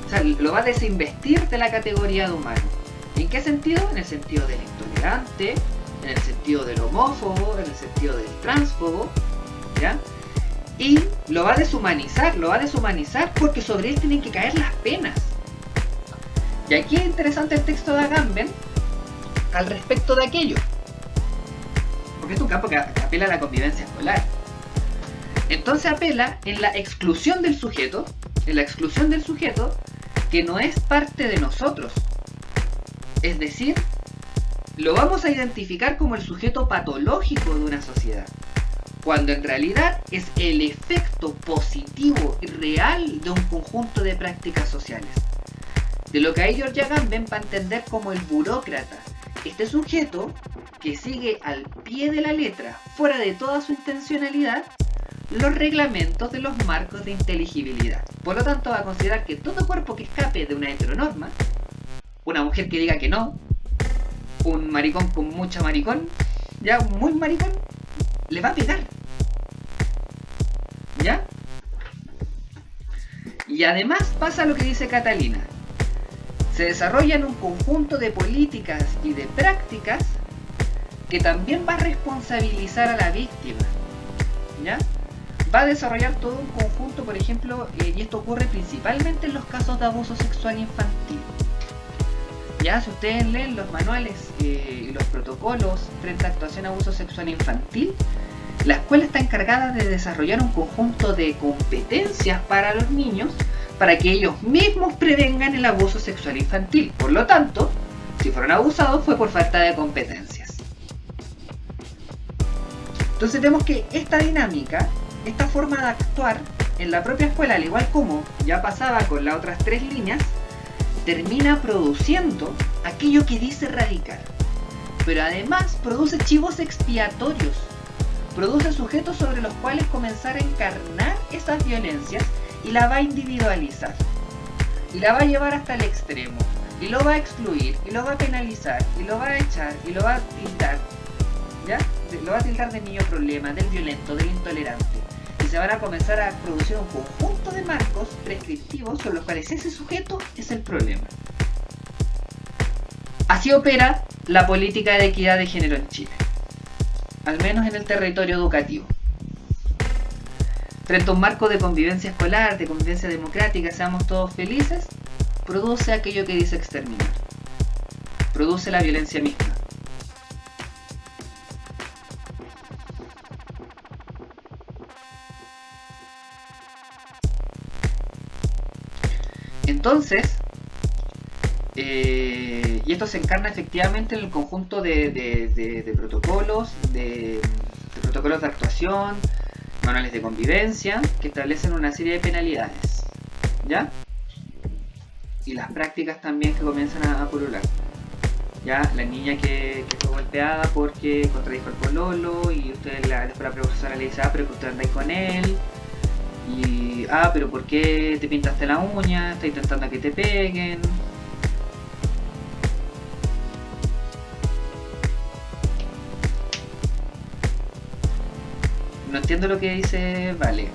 O sea, lo va a desinvestir de la categoría de humano. ¿En qué sentido? En el sentido del intolerante, en el sentido del homófobo, en el sentido del transfobo, ¿ya? Y lo va a deshumanizar porque sobre él tienen que caer las penas. Y aquí es interesante el texto de Agamben al respecto de aquello, porque es un campo que apela a la convivencia escolar. Entonces apela en la exclusión del sujeto, que no es parte de nosotros. Es decir, lo vamos a identificar como el sujeto patológico de una sociedad, cuando en realidad es el efecto positivo y real de un conjunto de prácticas sociales. De lo que ahí George Agamben va a entender como el burócrata, este sujeto que sigue al pie de la letra, fuera de toda su intencionalidad, los reglamentos de los marcos de inteligibilidad. Por lo tanto, va a considerar que todo cuerpo que escape de una heteronorma, una mujer que diga que no, un maricón con mucho maricón, ya muy maricón, le va a pegar. ¿Ya? Y además pasa lo que dice Catalina. Se desarrollan un conjunto de políticas y de prácticas que también va a responsabilizar a la víctima. ¿Ya? Va a desarrollar todo un conjunto, por ejemplo, y esto ocurre principalmente en los casos de abuso sexual infantil. Ya, si ustedes leen los manuales y los protocolos frente a actuación a abuso sexual infantil, la escuela está encargada de desarrollar un conjunto de competencias para los niños para que ellos mismos prevengan el abuso sexual infantil. Por lo tanto, si fueron abusados fue por falta de competencias. Entonces vemos que esta dinámica, esta forma de actuar en la propia escuela, al igual como ya pasaba con las otras 3 líneas, termina produciendo aquello que dice radical. Pero además produce chivos expiatorios, produce sujetos sobre los cuales comenzar a encarnar esas violencias y la va a individualizar. Y la va a llevar hasta el extremo. Y lo va a excluir, y lo va a penalizar, y lo va a echar, y lo va a tildar. ¿Ya? Lo va a tildar de niño problema, del violento, del intolerante. Y se van a comenzar a producir un conjunto de marcos prescriptivos sobre los cuales ese sujeto es el problema. Así opera la política de equidad de género en Chile, al menos en el territorio educativo. Frente a un marco de convivencia escolar, de convivencia democrática, seamos todos felices, produce aquello que dice exterminar. Produce la violencia misma. Entonces, y esto se encarna efectivamente en el conjunto de protocolos, de protocolos de actuación, manuales de convivencia, que establecen una serie de penalidades, ¿ya? Y las prácticas también que comienzan a pulular. Ya, la niña que fue golpeada porque contradijo al pololo, y usted después la profesora le dice, pero que usted anda ahí con él. Y, pero ¿por qué te pintaste la uña? Está intentando que te peguen. No entiendo lo que dice Vale.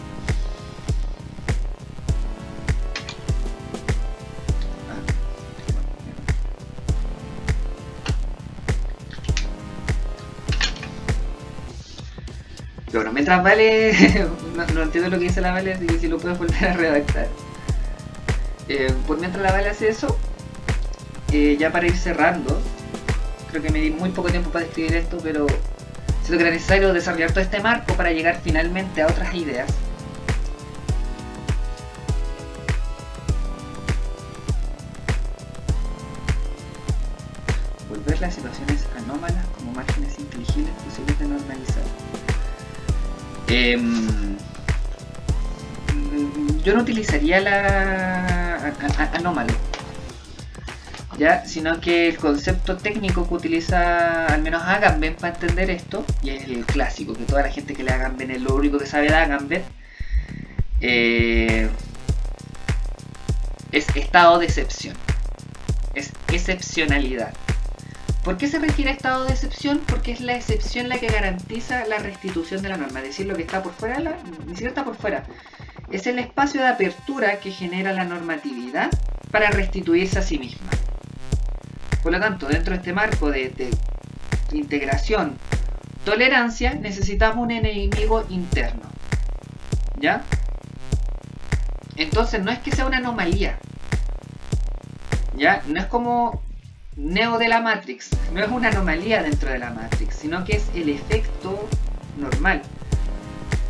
Bueno, mientras Vale... no entiendo lo que dice la Vale, así que si lo puedes volver a redactar. Pues mientras la Vale hace eso, ya para ir cerrando, creo que me di muy poco tiempo para describir esto, pero siento que era necesario desarrollar todo este marco para llegar finalmente a otras ideas. Volver las situaciones anómalas como márgenes inteligibles posibles de normalizar. Yo no utilizaría la anómalo, ¿ya? Sino que el concepto técnico que utiliza al menos Agamben para entender esto, y es el clásico, que toda la gente que le Agamben es lo único que sabe de Agamben, es estado de excepción, es excepcionalidad. ¿Por qué se refiere a estado de excepción? Porque es la excepción la que garantiza la restitución de la norma. Es decir, lo que está por fuera, ni siquiera está por fuera. Es el espacio de apertura que genera la normatividad para restituirse a sí misma. Por lo tanto, dentro de este marco de integración, tolerancia, necesitamos un enemigo interno. ¿Ya? Entonces, no es que sea una anomalía. ¿Ya? No es como Neo de la Matrix, no es una anomalía dentro de la Matrix, sino que es el efecto normal.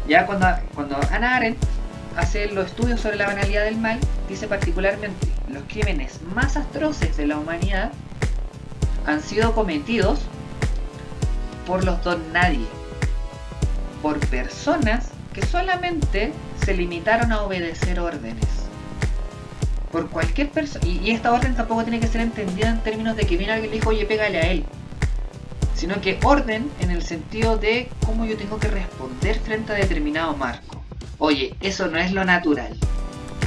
Ya cuando Hannah Arendt hace los estudios sobre la banalidad del mal, dice particularmente, los crímenes más atroces de la humanidad han sido cometidos por los don nadie, por personas que solamente se limitaron a obedecer órdenes. Por cualquier persona, y esta orden tampoco tiene que ser entendida en términos de que viene alguien y le dijo, oye, pégale a él, sino que orden en el sentido de cómo yo tengo que responder frente a determinado marco. Oye, eso no es lo natural,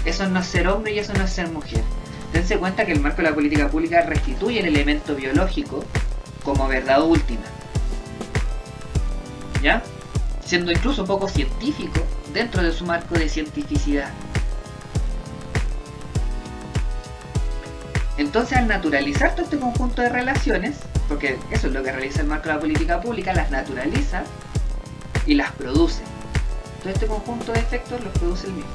eso no es ser hombre y eso no es ser mujer. Dense cuenta que el marco de la política pública restituye el elemento biológico como verdad última, ¿ya? Siendo incluso un poco científico dentro de su marco de cientificidad. Entonces, al naturalizar todo este conjunto de relaciones, porque eso es lo que realiza el marco de la política pública, las naturaliza y las produce. Todo este conjunto de efectos los produce el mismo,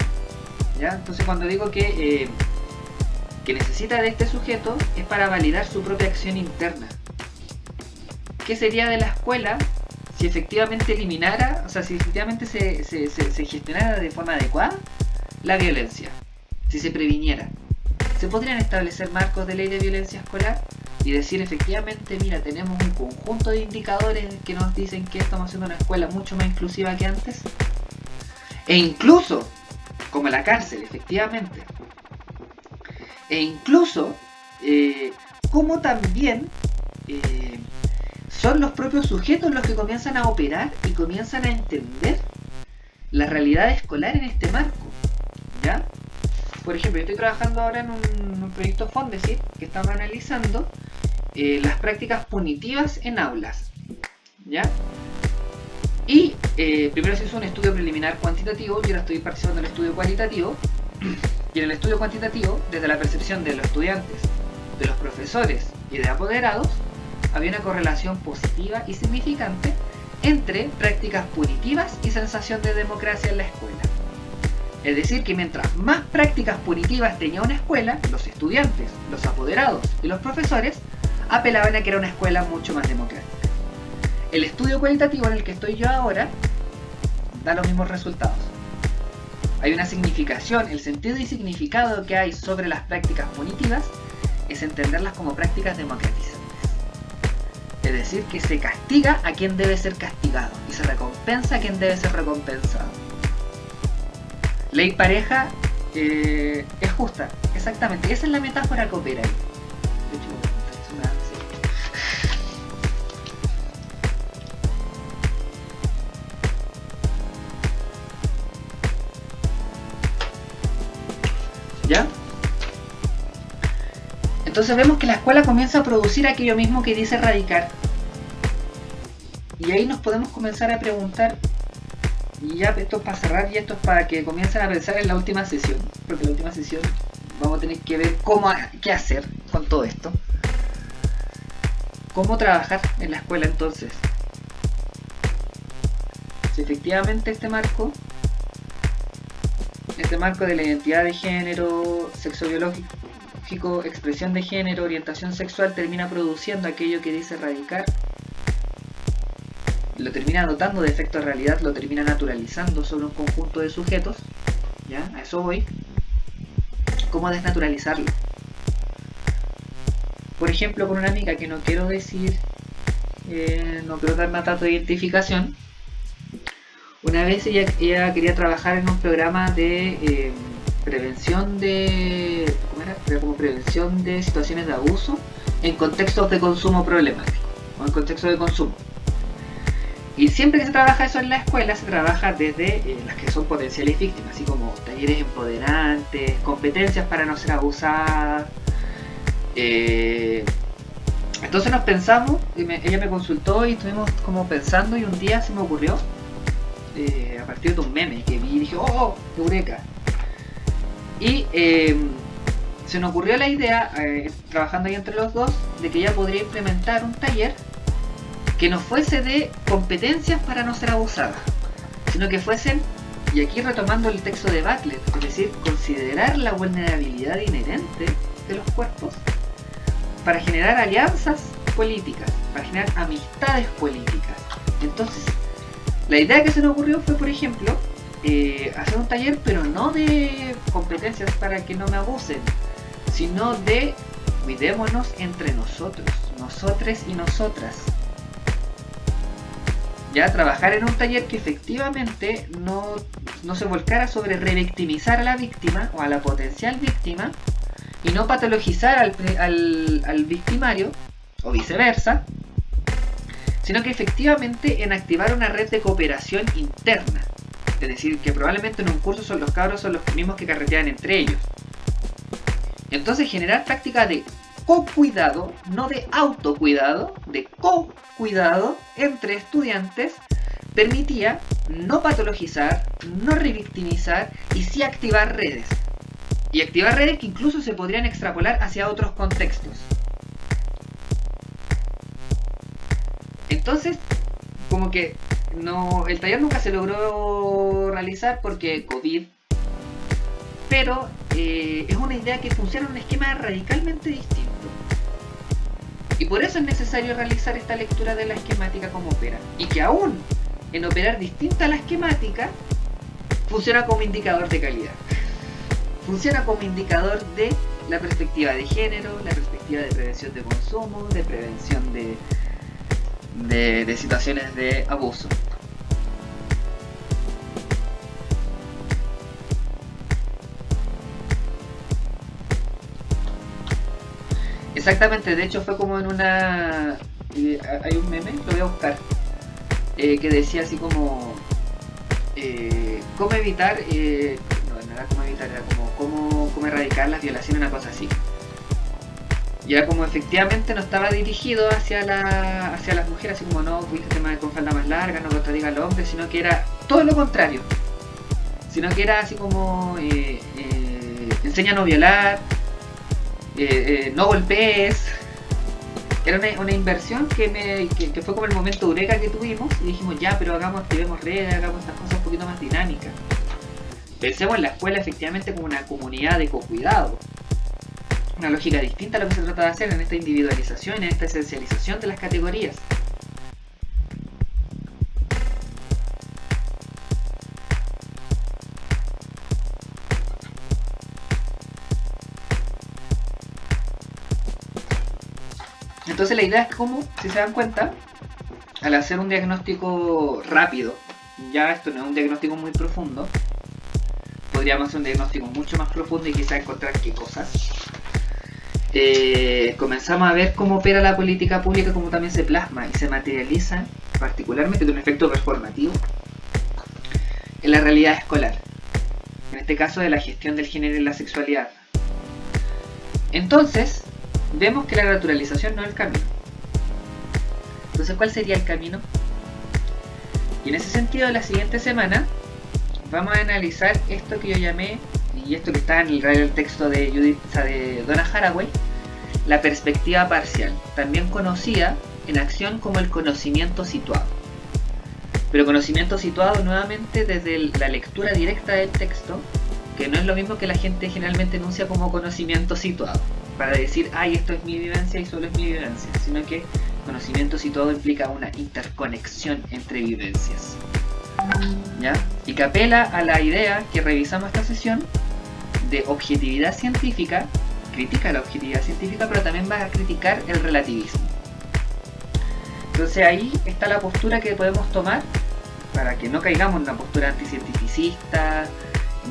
¿ya? Entonces, cuando digo que necesita de este sujeto, es para validar su propia acción interna. ¿Qué sería de la escuela si efectivamente eliminara, o sea, si efectivamente se gestionara de forma adecuada la violencia? Si se previniera. ¿Se podrían establecer marcos de ley de violencia escolar? Y decir efectivamente, mira, tenemos un conjunto de indicadores que nos dicen que estamos haciendo una escuela mucho más inclusiva que antes. E incluso, como la cárcel, efectivamente. E incluso, como también son los propios sujetos los que comienzan a operar y comienzan a entender la realidad escolar en este marco, ¿ya? Por ejemplo, yo estoy trabajando ahora en un proyecto Fondesit que estamos analizando las prácticas punitivas en aulas, ¿ya? Y primero se hizo un estudio preliminar cuantitativo y ahora estoy participando en el estudio cualitativo. Y en el estudio cuantitativo, desde la percepción de los estudiantes, de los profesores y de apoderados, había una correlación positiva y significante entre prácticas punitivas y sensación de democracia en la escuela. Es decir, que mientras más prácticas punitivas tenía una escuela, los estudiantes, los apoderados y los profesores apelaban a que era una escuela mucho más democrática. El estudio cualitativo en el que estoy yo ahora da los mismos resultados. Hay una significación, el sentido y significado que hay sobre las prácticas punitivas es entenderlas como prácticas democratizantes. Es decir, que se castiga a quien debe ser castigado y se recompensa a quien debe ser recompensado. Ley pareja es justa, exactamente. Esa es la metáfora que opera ahí. De hecho, es una... ¿Ya? Entonces vemos que la escuela comienza a producir aquello mismo que dice erradicar. Y ahí nos podemos comenzar a preguntar, y ya esto es para cerrar y esto es para que comiencen a pensar en la última sesión, porque en la última sesión vamos a tener que ver qué hacer con todo esto. ¿Cómo trabajar en la escuela entonces? Si efectivamente este marco de la identidad de género, sexo biológico, expresión de género, orientación sexual termina produciendo aquello que dice erradicar, lo termina dotando de efecto de realidad, lo termina naturalizando sobre un conjunto de sujetos, ¿ya? A eso voy. ¿Cómo desnaturalizarlo? Por ejemplo, con una amiga que no quiero decir, no quiero dar más datos de identificación. Una vez ella quería trabajar en un programa de prevención de... ¿cómo era? Como prevención de situaciones de abuso en contextos de consumo problemático o en contextos de consumo. Y siempre que se trabaja eso en la escuela, se trabaja desde las que son potenciales víctimas, así como talleres empoderantes, competencias para no ser abusadas. Entonces nos pensamos, ella me consultó y estuvimos como pensando y un día se me ocurrió, a partir de un meme que vi y dije, ¡oh! ¡Eureka! Y se nos ocurrió la idea, trabajando ahí entre los dos, de que ella podría implementar un taller que no fuese de competencias para no ser abusada, sino que fuesen, y aquí retomando el texto de Bartlett, es decir, considerar la vulnerabilidad inherente de los cuerpos para generar alianzas políticas, para generar amistades políticas. Entonces, la idea que se nos ocurrió fue, por ejemplo, hacer un taller, pero no de competencias para que no me abusen, sino de cuidémonos entre nosotros, nosotres y nosotras. Ya, trabajar en un taller que efectivamente no se volcara sobre revictimizar a la víctima o a la potencial víctima y no patologizar al victimario o viceversa, sino que efectivamente en activar una red de cooperación interna. Es decir, que probablemente en un curso los cabros son los mismos que carretean entre ellos. Entonces generar práctica de co-cuidado, no de autocuidado, de co-cuidado entre estudiantes, permitía no patologizar, no revictimizar y sí activar redes. Y activar redes que incluso se podrían extrapolar hacia otros contextos. Entonces, como que no, el taller nunca se logró realizar porque COVID, pero es una idea que funciona en un esquema radicalmente distinto. Y por eso es necesario realizar esta lectura de la esquemática como opera. Y que aún en operar distinta a la esquemática, funciona como indicador de calidad. Funciona como indicador de la perspectiva de género, la perspectiva de prevención de consumo, de prevención de situaciones de abuso. Exactamente, de hecho fue como en una... hay un meme, lo voy a buscar, que decía así como... cómo evitar... no era cómo evitar, era como cómo erradicar las violaciones, una cosa así. Y era como efectivamente no estaba dirigido hacia las mujeres, así como no, fuiste tema con falda más larga, no contradiga al hombre, sino que era todo lo contrario. Sino que era así como enseña a no violar, no golpees. Era una inversión que fue como el momento eureka que tuvimos y dijimos ya, pero activemos redes, hagamos estas cosas un poquito más dinámicas. Pensemos en la escuela efectivamente como una comunidad de cocuidado. Una lógica distinta a lo que se trata de hacer en esta individualización, en esta esencialización de las categorías. Entonces la idea es como, si se dan cuenta, al hacer un diagnóstico rápido, ya esto no es un diagnóstico muy profundo, podríamos hacer un diagnóstico mucho más profundo y quizás encontrar qué cosas. Comenzamos a ver cómo opera la política pública, cómo también se plasma y se materializa, particularmente de un efecto performativo, en la realidad escolar. En este caso de la gestión del género y la sexualidad. Entonces, vemos que la naturalización no es el camino. Entonces, ¿cuál sería el camino? Y en ese sentido, la siguiente semana vamos a analizar esto que yo llamé, y esto que está en el texto de de Donna Haraway, la perspectiva parcial, también conocida en acción como el conocimiento situado. Pero conocimiento situado nuevamente desde la lectura directa del texto, que no es lo mismo que la gente generalmente enuncia como conocimiento situado, para decir, ay, esto es mi vivencia y solo es mi vivencia, sino que conocimiento situado implica una interconexión entre vivencias. ¿Ya? Y que apela a la idea que revisamos esta sesión de objetividad científica, critica la objetividad científica, pero también va a criticar el relativismo. Entonces ahí está la postura que podemos tomar para que no caigamos en una postura anticientificista,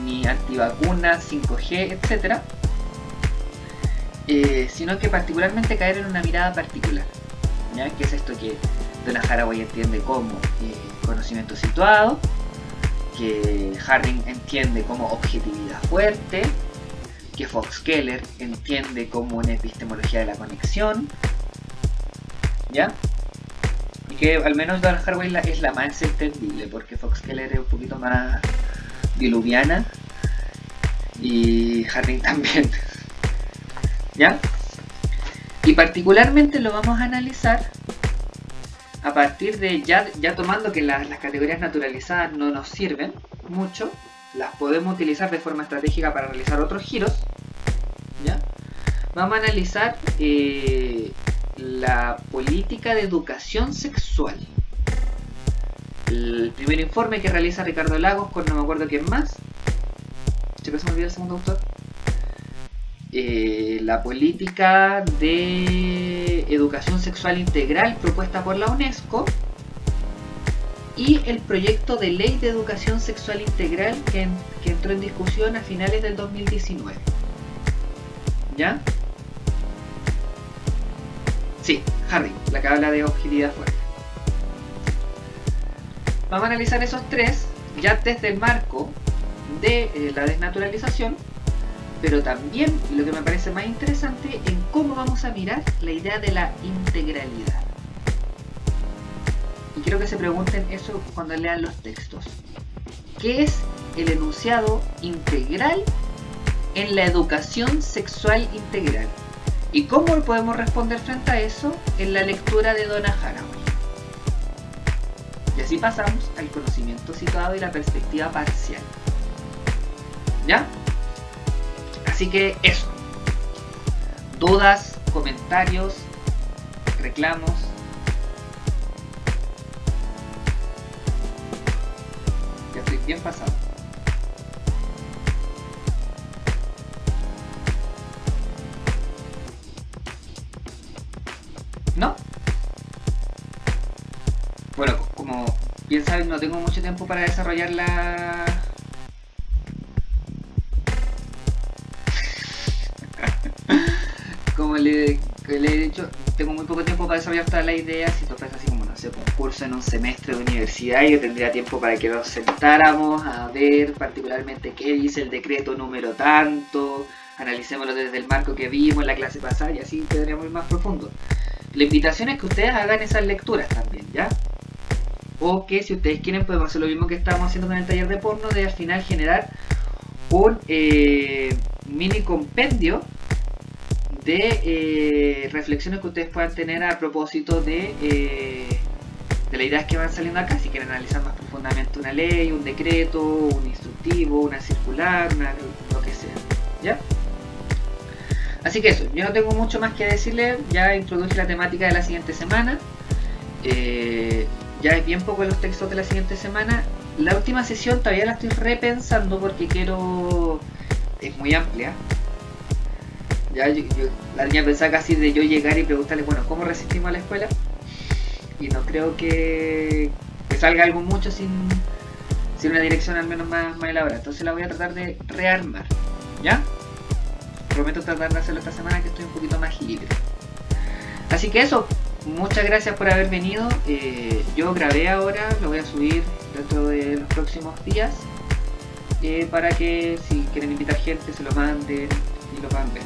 ni antivacunas, 5G, etc. Sino que particularmente caer en una mirada particular, ¿ya? Que es esto que Donna Haraway entiende como conocimiento situado, que Harding entiende como objetividad fuerte, que Fox-Keller entiende como una epistemología de la conexión, ¿ya? Y que al menos Donna Haraway es la más entendible, porque Fox-Keller es un poquito más diluviana y Harding también, ¿ya? Y particularmente lo vamos a analizar a partir de ya tomando que las categorías naturalizadas no nos sirven mucho, las podemos utilizar de forma estratégica para realizar otros giros, ¿ya? Vamos a analizar la política de educación sexual. El primer informe que realiza Ricardo Lagos con no me acuerdo quién más. Se me olvidó el segundo autor. La política de educación sexual integral propuesta por la UNESCO y el proyecto de ley de educación sexual integral que entró en discusión a finales del 2019. ¿Ya? Sí, Harry, la que habla de objetividad fuerte. Vamos a analizar esos tres ya desde el marco de la desnaturalización, pero también, y lo que me parece más interesante, en cómo vamos a mirar la idea de la integralidad. Y quiero que se pregunten eso cuando lean los textos. ¿Qué es el enunciado integral en la educación sexual integral? ¿Y cómo podemos responder frente a eso en la lectura de Donna Haraway? Y así pasamos al conocimiento situado y la perspectiva parcial. ¿Ya? Así que eso. Dudas, comentarios, reclamos. Ya estoy bien pasado. ¿No? Bueno, como bien saben, no tengo mucho tiempo para desarrollar la... Como le he dicho, tengo muy poco tiempo para desarrollar todas las ideas. Si esto fuese así como, no sé, un curso en un semestre de universidad, yo tendría tiempo para que nos sentáramos a ver particularmente qué dice el decreto número tanto, analicémoslo desde el marco que vimos en la clase pasada y así tendríamos ir más profundo. La invitación es que ustedes hagan esas lecturas también, ¿ya? O que si ustedes quieren podemos hacer lo mismo que estábamos haciendo con el taller de porno, de al final generar un mini compendio de reflexiones que ustedes puedan tener a propósito de las ideas que van saliendo acá. Si quieren analizar más profundamente una ley, un decreto, un instructivo, una circular, lo que sea, ¿ya? Así que eso, yo no tengo mucho más que decirles. Ya introduje la temática de la siguiente semana. Ya es bien poco los textos de la siguiente semana. La última sesión todavía la estoy repensando porque quiero... es muy amplia. Ya la niña pensaba casi de yo llegar y preguntarle, bueno, ¿cómo resistimos a la escuela? Y no creo que salga algo mucho sin una dirección al menos más elaborada. Entonces la voy a tratar de rearmar, ¿ya? Prometo tratar de hacerlo esta semana que estoy un poquito más libre. Así que eso, muchas gracias por haber venido. Yo grabé ahora, lo voy a subir dentro de los próximos días para que si quieren invitar gente se lo manden y lo puedan ver.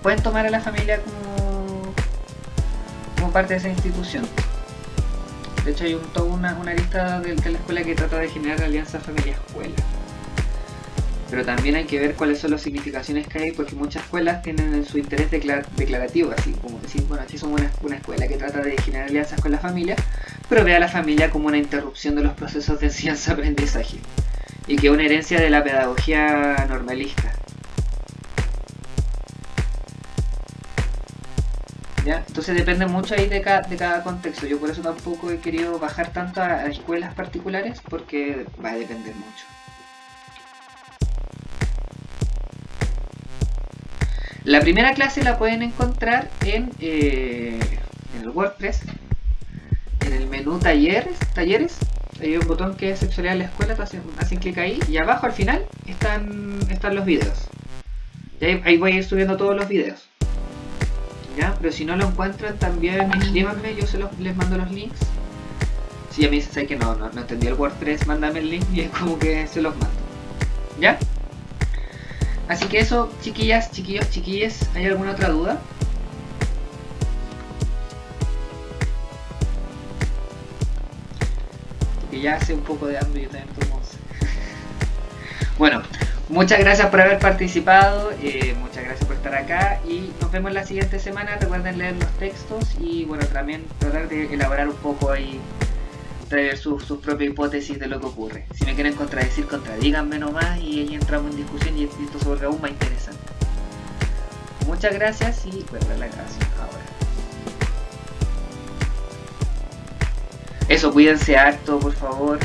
Pueden tomar a la familia como parte de esa institución. De hecho hay toda una lista de la escuela que trata de generar alianzas familia-escuela. Pero también hay que ver cuáles son las significaciones que hay, porque muchas escuelas tienen su interés declarativo, así como decir, bueno, aquí somos una escuela que trata de generar alianzas con la familia, pero ve a la familia como una interrupción de los procesos de enseñanza-aprendizaje y que es una herencia de la pedagogía normalista. ¿Ya? Entonces depende mucho ahí de cada contexto. Yo por eso tampoco he querido bajar tanto a escuelas particulares, porque va a depender mucho. La primera clase la pueden encontrar en el WordPress, en el menú talleres. Hay un botón que es sexualidad en la escuela, hacen clic ahí y abajo al final están los videos. Y ahí voy a ir subiendo todos los videos. ¿Ya? Pero si no lo encuentran también escríbanme, yo les mando los links. Si a mí se sabe que no entendí el WordPress, mándame el link y es como que se los mando. ¿Ya? Así que eso, chiquillas, chiquillos, chiquilles, ¿hay alguna otra duda? Porque ya hace un poco de hambre y yo también tomo once. Bueno, muchas gracias por haber participado, muchas gracias por estar acá y nos vemos la siguiente semana. Recuerden leer los textos y bueno, también tratar de elaborar un poco ahí, traer sus propias hipótesis de lo que ocurre. Si me quieren contradecir, contradíganme nomás y ahí entramos en discusión y esto se vuelve aún más interesante. Muchas gracias y voy a ver la grabación ahora. Eso, cuídense harto, por favor.